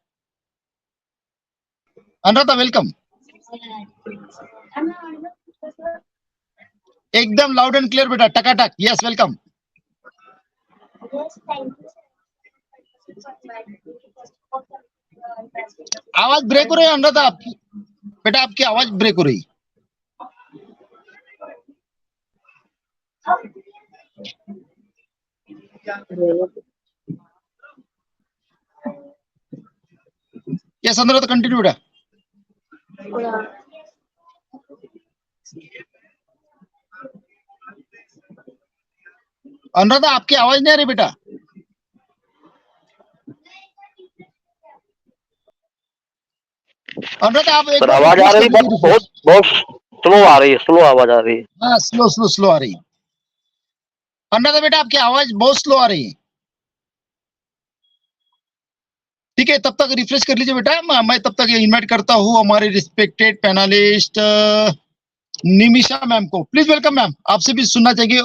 अनुराधा, वेलकम। एकदम लाउड एंड क्लियर बेटा, टकाटक। Yes, welcome. आवाज ब्रेक हो रही है अनुराधा आपकी, बेटा आपकी आवाज ब्रेक हो रही। यस अनुराधा, कंटिन्यू बेटा। अनुराधा आपकी आवाज नहीं आ रही बेटा। अनुराधा आप एक सर बार आवाज आ रिफ्रेश रही कर है, लीजिए, बहुत रिफ्रेश। बहुत स्लो आ रही है, स्लो आवाज आ रही है। हाँ, स्लो स्लो स्लो आ रही है। अनुराधा बेटा आपकी आवाज बहुत स्लो आ रही है। ठीक है, तब तक रिफ्रेश कर लीजिए बेटा। मैं तब तक इनवाइट करता हूँ हमारे रिस्पेक्टेड पैनलिस्ट निमिषा मैम को, प्लीज वेलकम मैम। आपसे भी सुनना चाहिए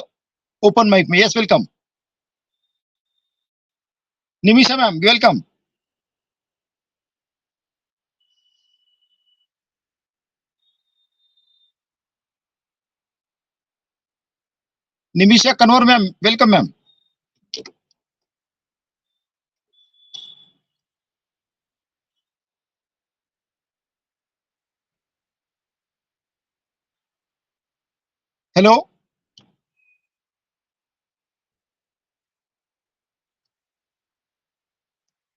ओपन माइक में। Yes, welcome Nimisha ma'am, welcome. Nimisha Kanwar ma'am, welcome ma'am. Hello,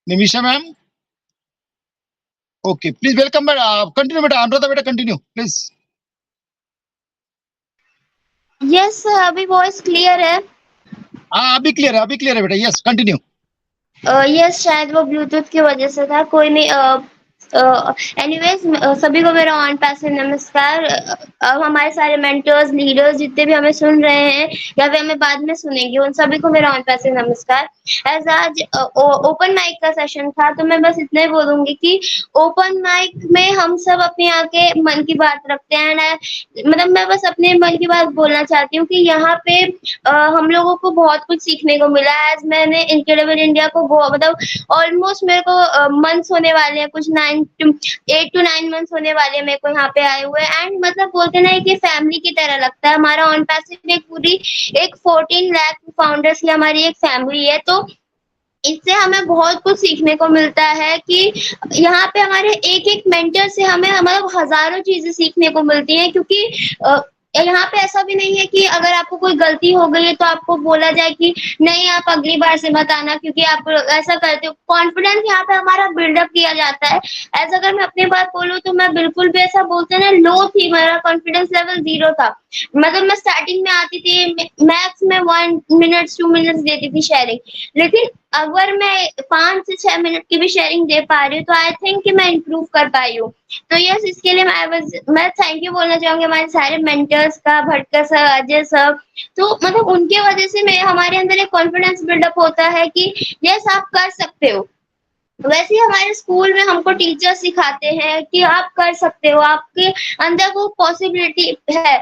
Nimisha ma'am. Okay, please welcome बेटा, कंटिन्यू बेटा, अनुराधा बेटा कंटिन्यू प्लीज। यस सर, अभी वॉइस क्लियर है। हाँ, अभी क्लियर है, अभी क्लियर है बेटा। Yes, continue. यस, शायद वो ब्लूटूथ की वजह से था, कोई नहीं। एनीवेज, सभी को मेरा ऑन पैसिव नमस्कार। अब हमारे सारे मेंटर्स, लीडर्स जितने भी हमें सुन रहे हैं या फिर हमें बाद में सुनेंगे, उन सभी को मेरा ऑन पैसिव नमस्कार। एज आज ओपन माइक का सेशन था, तो मैं बस इतना ही बोलूंगी कि ओपन माइक में हम सब अपने आके मन की बात रखते हैं। मतलब मैं बस अपने मन की बात बोलना चाहती हूँ कि यहाँ पे हम लोगों को बहुत कुछ सीखने को मिला। एज मैंने इनक्रेडिबल इंडिया को मतलब ऑलमोस्ट मेरे को मंथ्स होने वाले हैं, कुछ 8 to 9 मंथ्स होने वाले हैं मेरे को यहाँ पे आए हुए। एंड मतलब बोलते ना कि फैमिली की तरह लगता है। हमारा ऑन पैसिव एक पूरी एक 14 लाख फाउंडर्स की हमारी एक फैमिली है। तो इससे हमें बहुत कुछ सीखने को मिलता है कि यहाँ पे हमारे एक-एक मेंटर से हमें मतलब हज़ारों चीज़ें सीखने को मिलती हैं, क्योंकि यहाँ पे ऐसा भी नहीं है कि अगर आपको कोई गलती हो गई है तो आपको बोला जाए कि नहीं आप अगली बार से मत आना क्योंकि आप ऐसा करते हो। कॉन्फिडेंस यहाँ पे हमारा बिल्डअप किया जाता है। ऐसा अगर मैं अपनी बात बोलूँ तो मैं बिल्कुल भी ऐसा बोलते हैं ना लो थी, मेरा कॉन्फिडेंस लेवल 0 था। मतलब मैं स्टार्टिंग में आती थी, मैक्स में 1 मिनट्स 2 मिनट्स देती थी शेयरिंग। लेकिन अगर मैं 5 से 6 मिनट की भी शेयरिंग दे पा रही हूँ तो आई थिंक कि मैं इम्प्रूव कर पाई हूँ। तो यस, इसके लिए मैं थैंक यू बोलना चाहूंगी हमारे सारे मेंटर्स का, भटकर सर, अजय सर। तो मतलब उनके वजह से मैं हमारे अंदर एक कॉन्फिडेंस बिल्डअप होता है कि यस आप कर सकते हो। वैसे ही हमारे स्कूल में हमको टीचर सिखाते हैं कि आप कर सकते हो, आपके अंदर वो पॉसिबिलिटी है।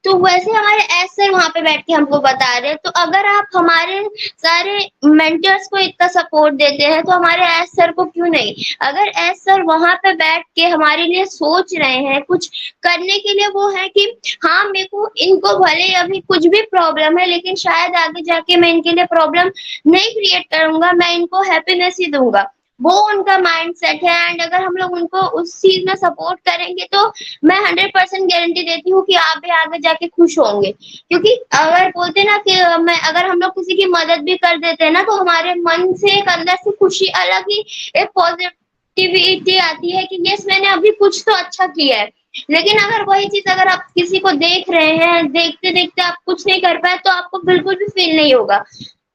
तो वैसे हमारे एस सर वहाँ पे बैठ के हमको बता रहे हैं। तो अगर आप हमारे सारे मेंटर्स को इतना सपोर्ट देते हैं तो हमारे एस सर को क्यों नहीं? अगर एस सर वहाँ पे बैठ के हमारे लिए सोच रहे हैं, कुछ करने के लिए वो है कि हाँ, मेरे को इनको भले अभी कुछ भी प्रॉब्लम है लेकिन शायद आगे जाके मैं इनके लिए प्रॉब्लम नहीं क्रिएट करूँगा, मैं इनको हैप्पीनेस ही दूँगा। वो उनका माइंडसेट है एंड अगर हम लोग उनको उस चीज़ में सपोर्ट करेंगे तो मैं 100% गारंटी देती हूँ कि आप भी आगे जाके खुश होंगे। क्योंकि अगर बोलते हैं ना कि मैं अगर हम लोग किसी की मदद भी कर देते हैं ना तो हमारे मन से एक अंदर से खुशी अलग ही एक पॉजिटिविटी आती है कि यस मैंने अभी कुछ तो अच्छा किया है। लेकिन अगर वही चीज़ अगर आप किसी को देख रहे हैं, देखते-देखते आप कुछ नहीं कर पाए तो आपको बिल्कुल भी फ़ील नहीं होगा।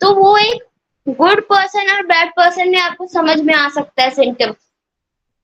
तो वो एक गुड पर्सन और बैड पर्सन में आपको समझ में आ सकता है सिम्पटम।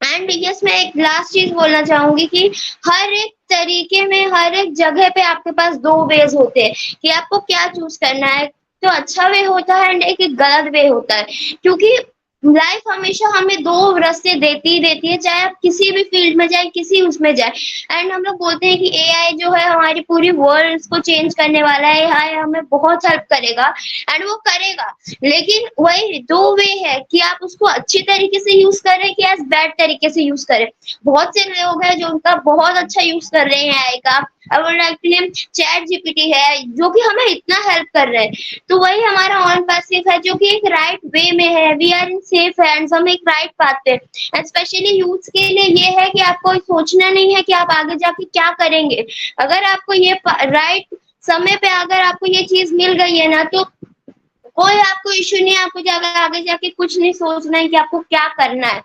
एंड यस मैं एक लास्ट चीज़ बोलना चाहूँगी कि हर एक तरीके में, हर एक जगह पे आपके पास 2 वेज़ होते हैं कि आपको क्या चूज़ करना है। तो अच्छा वे होता है एंड एक गलत वे होता है। क्योंकि लाइफ हमेशा हमें 2 रास्ते देती ही है, चाहे आप किसी भी फ़ील्ड में जाएँ, किसी उसमें जाएँ। एंड हम लोग बोलते हैं कि एआई जो है हमारी पूरी वर्ल्ड को चेंज करने वाला है, एआई हमें बहुत हेल्प करेगा एंड वो करेगा। लेकिन वही 2 वे है कि आप उसको अच्छी तरीके से यूज़ करें कि एज़ बैड तरीके से यूज़ करें। बहुत से लोग हैं जो उनका बहुत अच्छा यूज़ कर रहे हैं एआई का। I would like to name ChatGPT है जो कि हमें इतना हेल्प कर रहे हैं। तो वही हमारा ऑन पैसिव है जो कि एक राइट वे में है। We are in safe hands, हम एक राइट पाथ पे हैं। स्पेशली यूथ्स के लिए ये है कि आपको सोचना नहीं है कि आप आगे जाके क्या करेंगे। अगर आपको ये राइट समय पे अगर आपको ये चीज़ मिल गई है ना तो कोई आपको इश्यू नहीं है, आपको जाकर आगे जाके कुछ नहीं सोचना है कि आपको क्या करना है।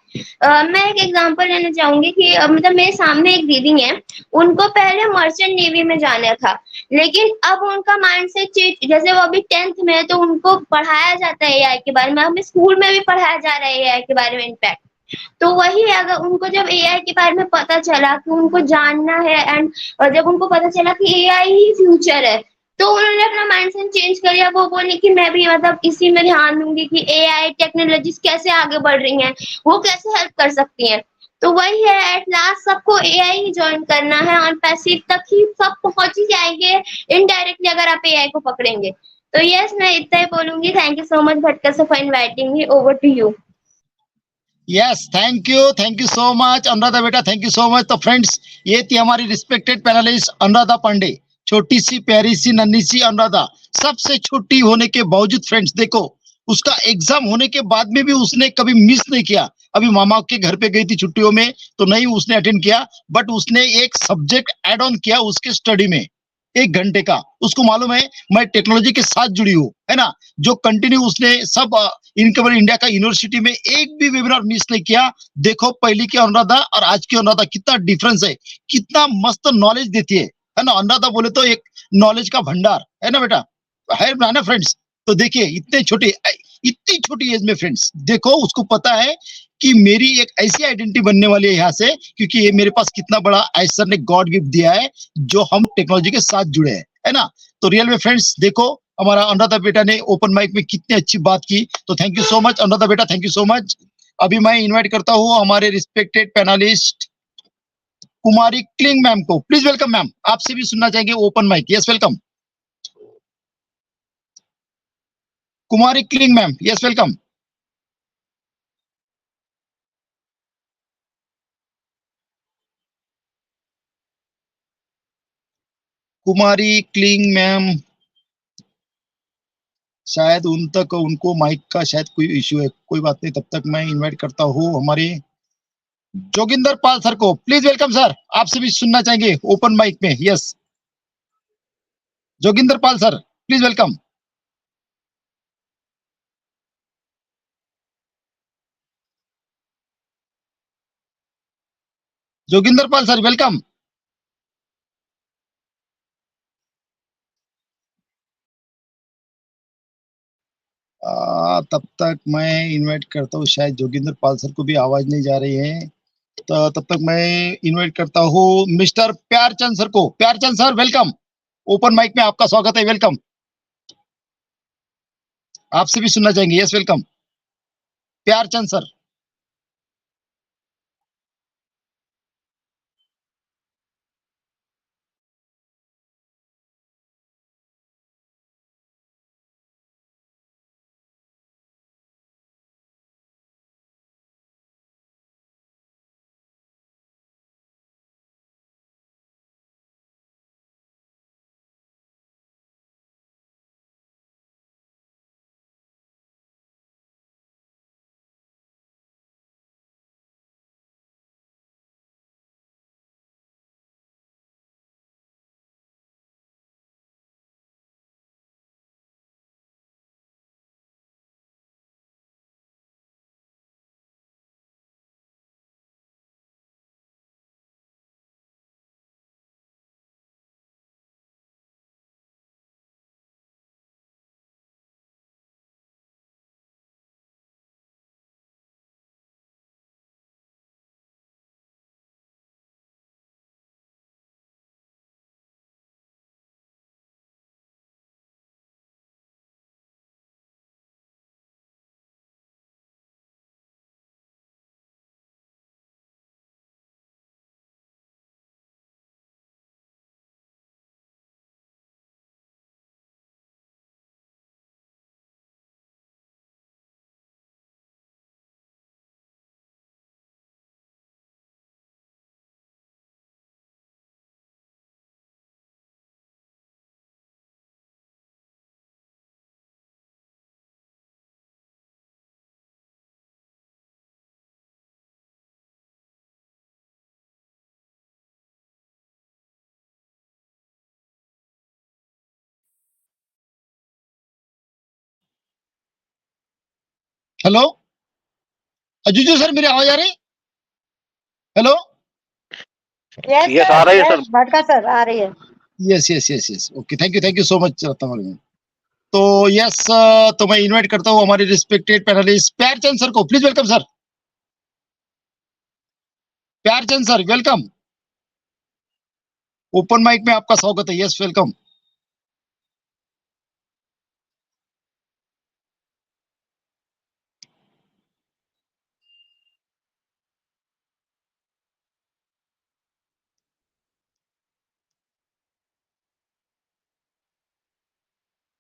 मैं एक एग्ज़ाम्पल लेना चाहूँगी कि मतलब मेरे सामने एक दीदी हैं, उनको पहले मर्चेंट नेवी में जाना था, लेकिन अब उनका माइंडसेट चेंज जैसे वो अभी 10th में है तो उनको पढ़ाया जाता है एआई के बारे में, हमें स्कूल में भी पढ़ाया जा रहा है एआई के बारे में इनफैक्ट। तो वही अगर उनको जब एआई के बारे में पता चला कि उनको जानना है एंड जब उनको पता चला कि एआई ही फ्यूचर है, तो उन्होंने अपना माइंडसेट चेंज कर लिया। वो बोली कि मैं भी मतलब इसी में ध्यान दूँगी कि एआई टेक्नोलॉजीज़ कैसे आगे बढ़ रही हैं, वो कैसे हेल्प कर सकती हैं। तो वही है एट लास्ट सबको एआई ही जॉइन करना है और पैसिव तक ही सब पहुँच ही जाएँगे इनडायरेक्टली अगर आप एआई को पकड़ेंगे। तो यस मैं इतना ही बोलूँगी। Thank you so much Bhatkar sir for inviting me. Over to you. Yes, thank you so much Anuradha बेटा, थैंक यू सो मच। तो फ्रेंड्स, ये थी हमारी रिस्पेक्टेड पैनलिस्ट अनुराधा पांडे। छोटी सी प्यारी सी नन्ही सी अनुराधा, सबसे छोटी होने के बावजूद फ्रेंड्स देखो, उसका एग्जाम होने के बाद में भी उसने कभी मिस नहीं किया। अभी मामा के घर पे गई थी छुट्टियों में तो नहीं उसने अटेंड किया, बट उसने एक सब्जेक्ट ऐड ऑन किया उसके स्टडी में 1 घंटे का। उसको मालूम है मैं टेक्नोलॉजी के साथ जुड़ी हूँ, है ना। जो कंटिन्यू उसने सब इनकेबल इंडिया का यूनिवर्सिटी में एक भी वेबिनार मिस नहीं किया। देखो पहली की अनुराधा और आज की अनुराधा कितना डिफरेंस है, कितना मस्त नॉलेज देती है ना। अनुराधा बोले तो एक नॉलेज का भंडार है ना बेटा, है ना फ्रेंड्स। तो देखिए इतनी छोटी एज में फ्रेंड्स देखो उसको पता है कि मेरी एक ऐसी आइडेंटिटी बनने वाली है यहाँ से, क्योंकि ये मेरे पास कितना बड़ा ईश्वर ने गॉड गिफ्ट दिया है जो हम टेक्नोलॉजी के साथ जुड़े हैं, है ना। तो रियल में फ्रेंड्स देखो हमारा अनुराधा बेटा ने ओपन माइक में कितनी अच्छी बात की। तो thank you so much Anuradha बेटा, थैंक यू सो मच। अभी मैं इनवाइट करता हूँ हमारे रिस्पेक्टेड पैनलिस्ट कुमारी क्लिंग मैम को। प्लीज वेलकम मैम, आपसे भी सुनना चाहेंगे ओपन माइक। यस वेलकम कुमारी क्लिंग मैम, यस वेलकम। कुमारी क्लिंग मैम, शायद उन तक उनको माइक का शायद कोई इश्यू है, कोई बात नहीं। तब तक मैं इनवाइट करता हूँ हमारे जोगिंदर पाल सर को। प्लीज वेलकम सर, आपसे भी सुनना चाहेंगे ओपन माइक में। Yes Joginder Pal sir, please welcome. Joginder Pal sir welcome. तब तक मैं इनवाइट करता हूँ, शायद जोगिंदर पाल सर को भी आवाज नहीं जा रही है। तो तब तक मैं इनवाइट करता हूँ मिस्टर प्यारचंद सर को। Pyarchand sir welcome, open mic में आपका स्वागत है, वेलकम। आपसे भी सुनना चाहेंगे। Yes welcome Pyarchand sir. Hello अजुजू सर, मेरी आवाज आ रही? हेलो। यस आ रही है सर। भटका सर आ रही है। Yes yes yes yes, okay, thank you so much Ratnavali ma'am. तो यस, तो मैं इनवाइट करता हूँ हमारे रिस्पेक्टेड पैनलिस्ट प्यारचंद सर को, please welcome sir. Pyarchand sir welcome, open mic में आपका स्वागत है। Yes welcome.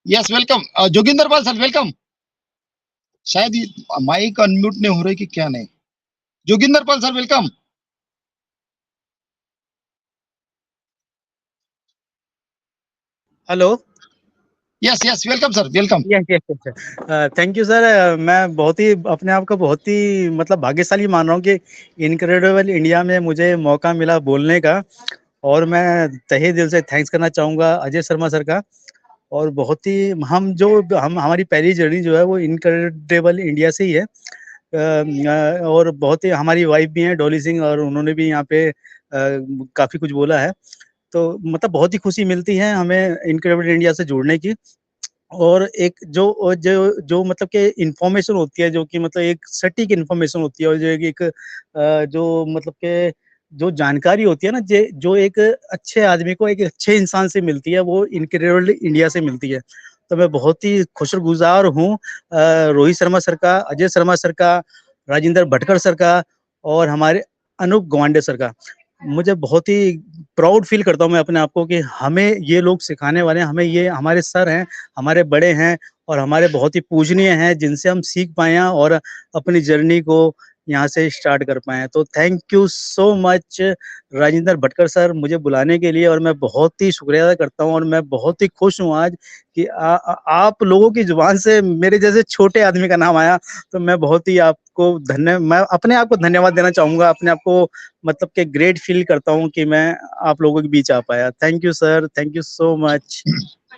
Yes welcome. Joginder Pal sir welcome. शायद माइक अनम्यूट नहीं हो रही कि क्या नहीं। Joginder Pal sir welcome. Hello. Yes yes welcome sir welcome. Yes yes yes, thank you sir. मैं बहुत ही अपने आप को बहुत ही मतलब भाग्यशाली मान रहा हूँ कि इनक्रेडिबल इंडिया में मुझे मौका मिला बोलने का, और मैं तहे दिल से थैंक्स करना चाहूँगा अजय शर्मा सर का। और बहुत ही हम हमारी पहली जर्नी जो है वो इनक्रेडिबल इंडिया से ही है। और बहुत ही हमारी वाइफ भी हैं डॉली सिंह, और उन्होंने भी यहाँ पे काफ़ी कुछ बोला है। तो मतलब बहुत ही खुशी मिलती है हमें इनक्रेडिबल इंडिया से जुड़ने की। और एक जो जो जो मतलब कि इन्फॉर्मेशन होती है, जो कि मतलब एक सटीक इन्फॉर्मेशन होती है, और जो एक जो मतलब के जो जानकारी होती है ना, जो एक अच्छे आदमी को एक अच्छे इंसान से मिलती है, वो इनक्रेडिबल इंडिया से मिलती है। तो मैं बहुत ही शुक्रगुजार हूँ रोहित शर्मा सर का, अजय शर्मा सर का, राजेंद्र भटकर सर का, और हमारे अनूप गवांडे सर का। मुझे बहुत ही प्राउड फील करता हूँ मैं अपने आप को कि हमें ये लोग सिखाने वाले हैं, हमें ये हमारे सर हैं, हमारे बड़े हैं, और हमारे बहुत ही पूजनीय हैं, जिनसे हम सीख पाए हैं और अपनी जर्नी को यहाँ से स्टार्ट कर पाए हैं। तो thank you so much Rajendra Bhatkar sir मुझे बुलाने के लिए, और मैं बहुत ही शुक्रिया अदा करता हूँ, और मैं बहुत ही खुश हूँ आज कि आप लोगों की जुबान से मेरे जैसे छोटे आदमी का नाम आया। तो मैं बहुत ही मैं अपने आप को धन्यवाद देना चाहूँगा, अपने आप को मतलब कि ग्रेट फील करता हूँ कि मैं आप लोगों के बीच आ पाया। Thank you sir, thank you so much.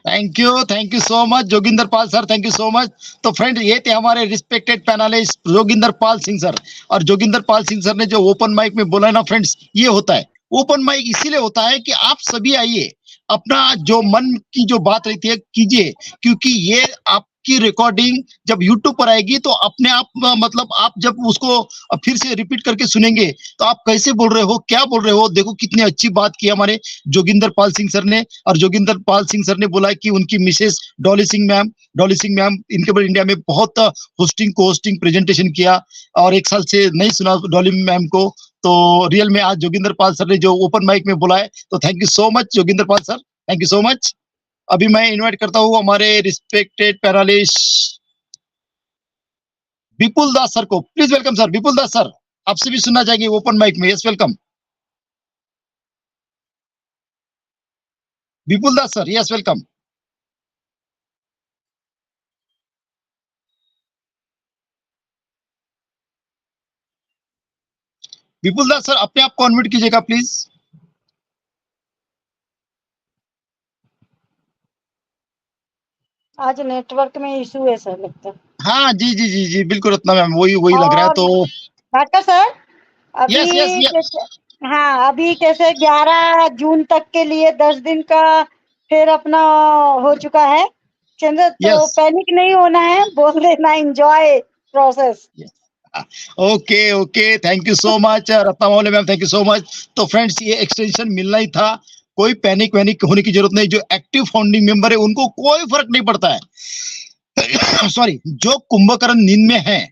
Thank you so much Joginder Pal sir, thank you so much. तो फ्रेंड, ये थे हमारे respected panelist Joginder Pal Singh sir. और जोगिंदर पाल सिंह सर ने जो ओपन माइक में बोला है ना फ्रेंड्स, ये होता है ओपन माइक, इसीलिए होता है कि आप सभी आइए, अपना जो मन की जो बात रहती है कीजिए, क्योंकि ये आपकी रिकॉर्डिंग जब यूट्यूब पर आएगी तो अपने आप मतलब आप जब उसको फिर से रिपीट करके सुनेंगे तो आप कैसे बोल रहे हो, क्या बोल रहे हो। देखो कितनी अच्छी बात की हमारे जोगिंदर पाल सिंह सर ने। और जोगिंदर पाल सिंह सर ने बोला कि उनकी Mrs Dolly Singh ma'am incredible India में बहुत होस्टिंग प्रेजेंटेशन किया, और 1 साल से नहीं सुना डॉली मैम को। तो रियल में आज जोगिंदर पाल सर ने जो ओपन माइक में बोला है, तो thank you so much Joginder Pal sir, thank you so much. अभी मैं इनवाइट करता हूँ हमारे रिस्पेक्टेड पैनलिस्ट विपुल दास सर को, please welcome sir. Vipul Das sir, आपसे भी सुनना चाहेंगे ओपन माइक में। यस वेलकम विपुल दास सर, यस वेलकम। विपुल दास सर, अपने आप को अनम्यूट कीजिएगा प्लीज। आज नेटवर्क में इशू है सर लगता है। हाँ जी जी जी जी, बिल्कुल रत्ना मैम, वही लग रहा है। और तो भटकर सर अभी यस यस यस, हाँ अभी कैसे 11 जून तक के लिए 10 दिन का फिर अपना हो चुका है चंद्र, तो यस पैनिक नहीं होना है, बोल देना enjoy process. Okay okay, thank you so much Ratna Mauli ma'am, thank you so much. तो फ्रेंड्स, ये एक्सटेंशन मिलना ही था, कोई पैनिक वैनिक होने की जरूरत नहीं। जो एक्टिव फाउंडिंग मेंबर है उनको कोई फर्क नहीं पड़ता है। सॉरी, जो कुंभकर्ण नींद में है,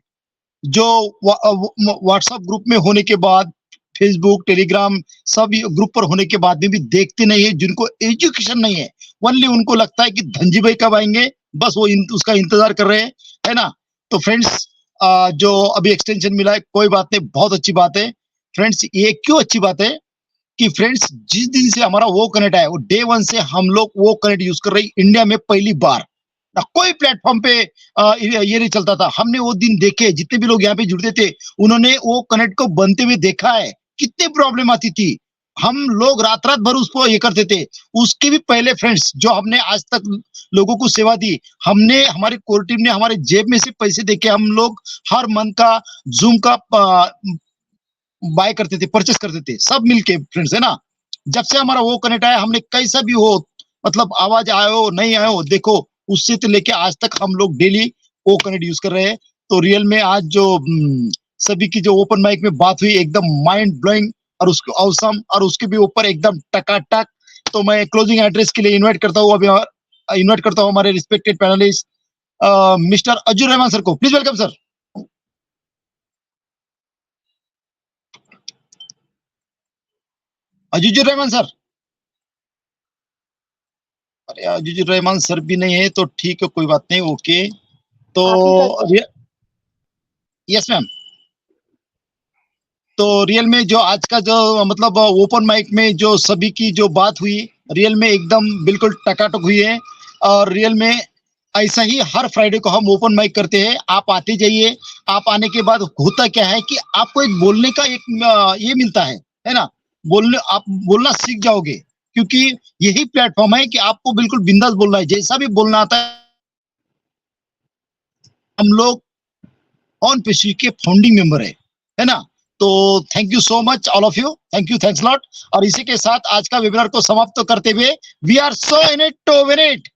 जो व्हाट्सएप ग्रुप में होने के बाद, फेसबुक टेलीग्राम सब ग्रुप पर होने के बाद में भी देखते नहीं है, जिनको एजुकेशन नहीं है, ओनली उनको लगता है कि धनजी भाई कब आएंगे, बस वो उसका इंतजार कर रहे हैं, है ना। तो फ्रेंड्स, जो अभी एक्सटेंशन मिला है, कोई बात नहीं, बहुत अच्छी बात है। फ्रेंड्स, ये क्यों अच्छी बात है कि फ्रेंड्स, जिस दिन से हमारा वो कनेक्ट आया, वो डे 1 से हम लोग वो कनेक्ट यूज कर रहे हैं इंडिया में पहली बार। ना कोई प्लेटफॉर्म पे ये नहीं चलता था। हमने वो दिन देखे, जितने भी लोग यहाँ पे जुड़ते थे उन्होंने वो कनेक्ट को बनते हुए देखा है, कितनी प्रॉब्लम आती थी। हम लोग रात रात भर उसको ये करते थे। उसके भी पहले फ्रेंड्स, जो हमने आज तक लोगों को सेवा दी। हमने, हमारी कोर टीम ने हमारे जेब में से पैसे देके हम लोग हर मंथ का जूम का बाय करते थे, परचेस करते थे, सब मिलके फ्रेंड्स, है ना। जब से हमारा वो कनेक्ट आया, हमने कैसा भी हो, मतलब आवाज आए हो नहीं आए हो, देखो उससे तो लेके आज तक हम लोग डेली वो कनेक्ट यूज कर रहे हैं। तो रियल में आज जो सभी की जो ओपन माइक में बात हुई, एकदम माइंड ब्लोइंग और उसको ऑसम, और उसके भी ऊपर एकदम टकाटक। तो मैं क्लोजिंग एड्रेस के लिए इनवाइट करता हूँ, अभी इनवाइट करता हूँ हमारे respected panelist mister Azur Rahman sir को। Please welcome sir. Azur Rahman sir. अरे अजूर रहमान सर भी नहीं है तो ठीक है, कोई बात नहीं, ओके। तो यस मैम। तो रियल में जो आज का जो मतलब ओपन माइक में जो सभी की जो बात हुई, रियल में एकदम बिल्कुल टकाटक हुई है। और रियल में ऐसा ही हर फ्राइडे को हम ओपन माइक करते हैं। आप आते जाइए। आप आने के बाद होता क्या है कि आपको एक बोलने का एक ये मिलता है ना, बोलने, आप बोलना सीख जाओगे, क्योंकि यही प्लेटफॉर्म है कि आपको बिल्कुल बिंदास बोलना है, जैसा भी बोलना आता है। हम लोग ऑन पेशी के फाउंडिंग मेंबर है ना। तो thank you so much all of you, thank you, thanks lot. और इसी के साथ आज का वेबिनार को समाप्त करते हुए, we are so in it to win it.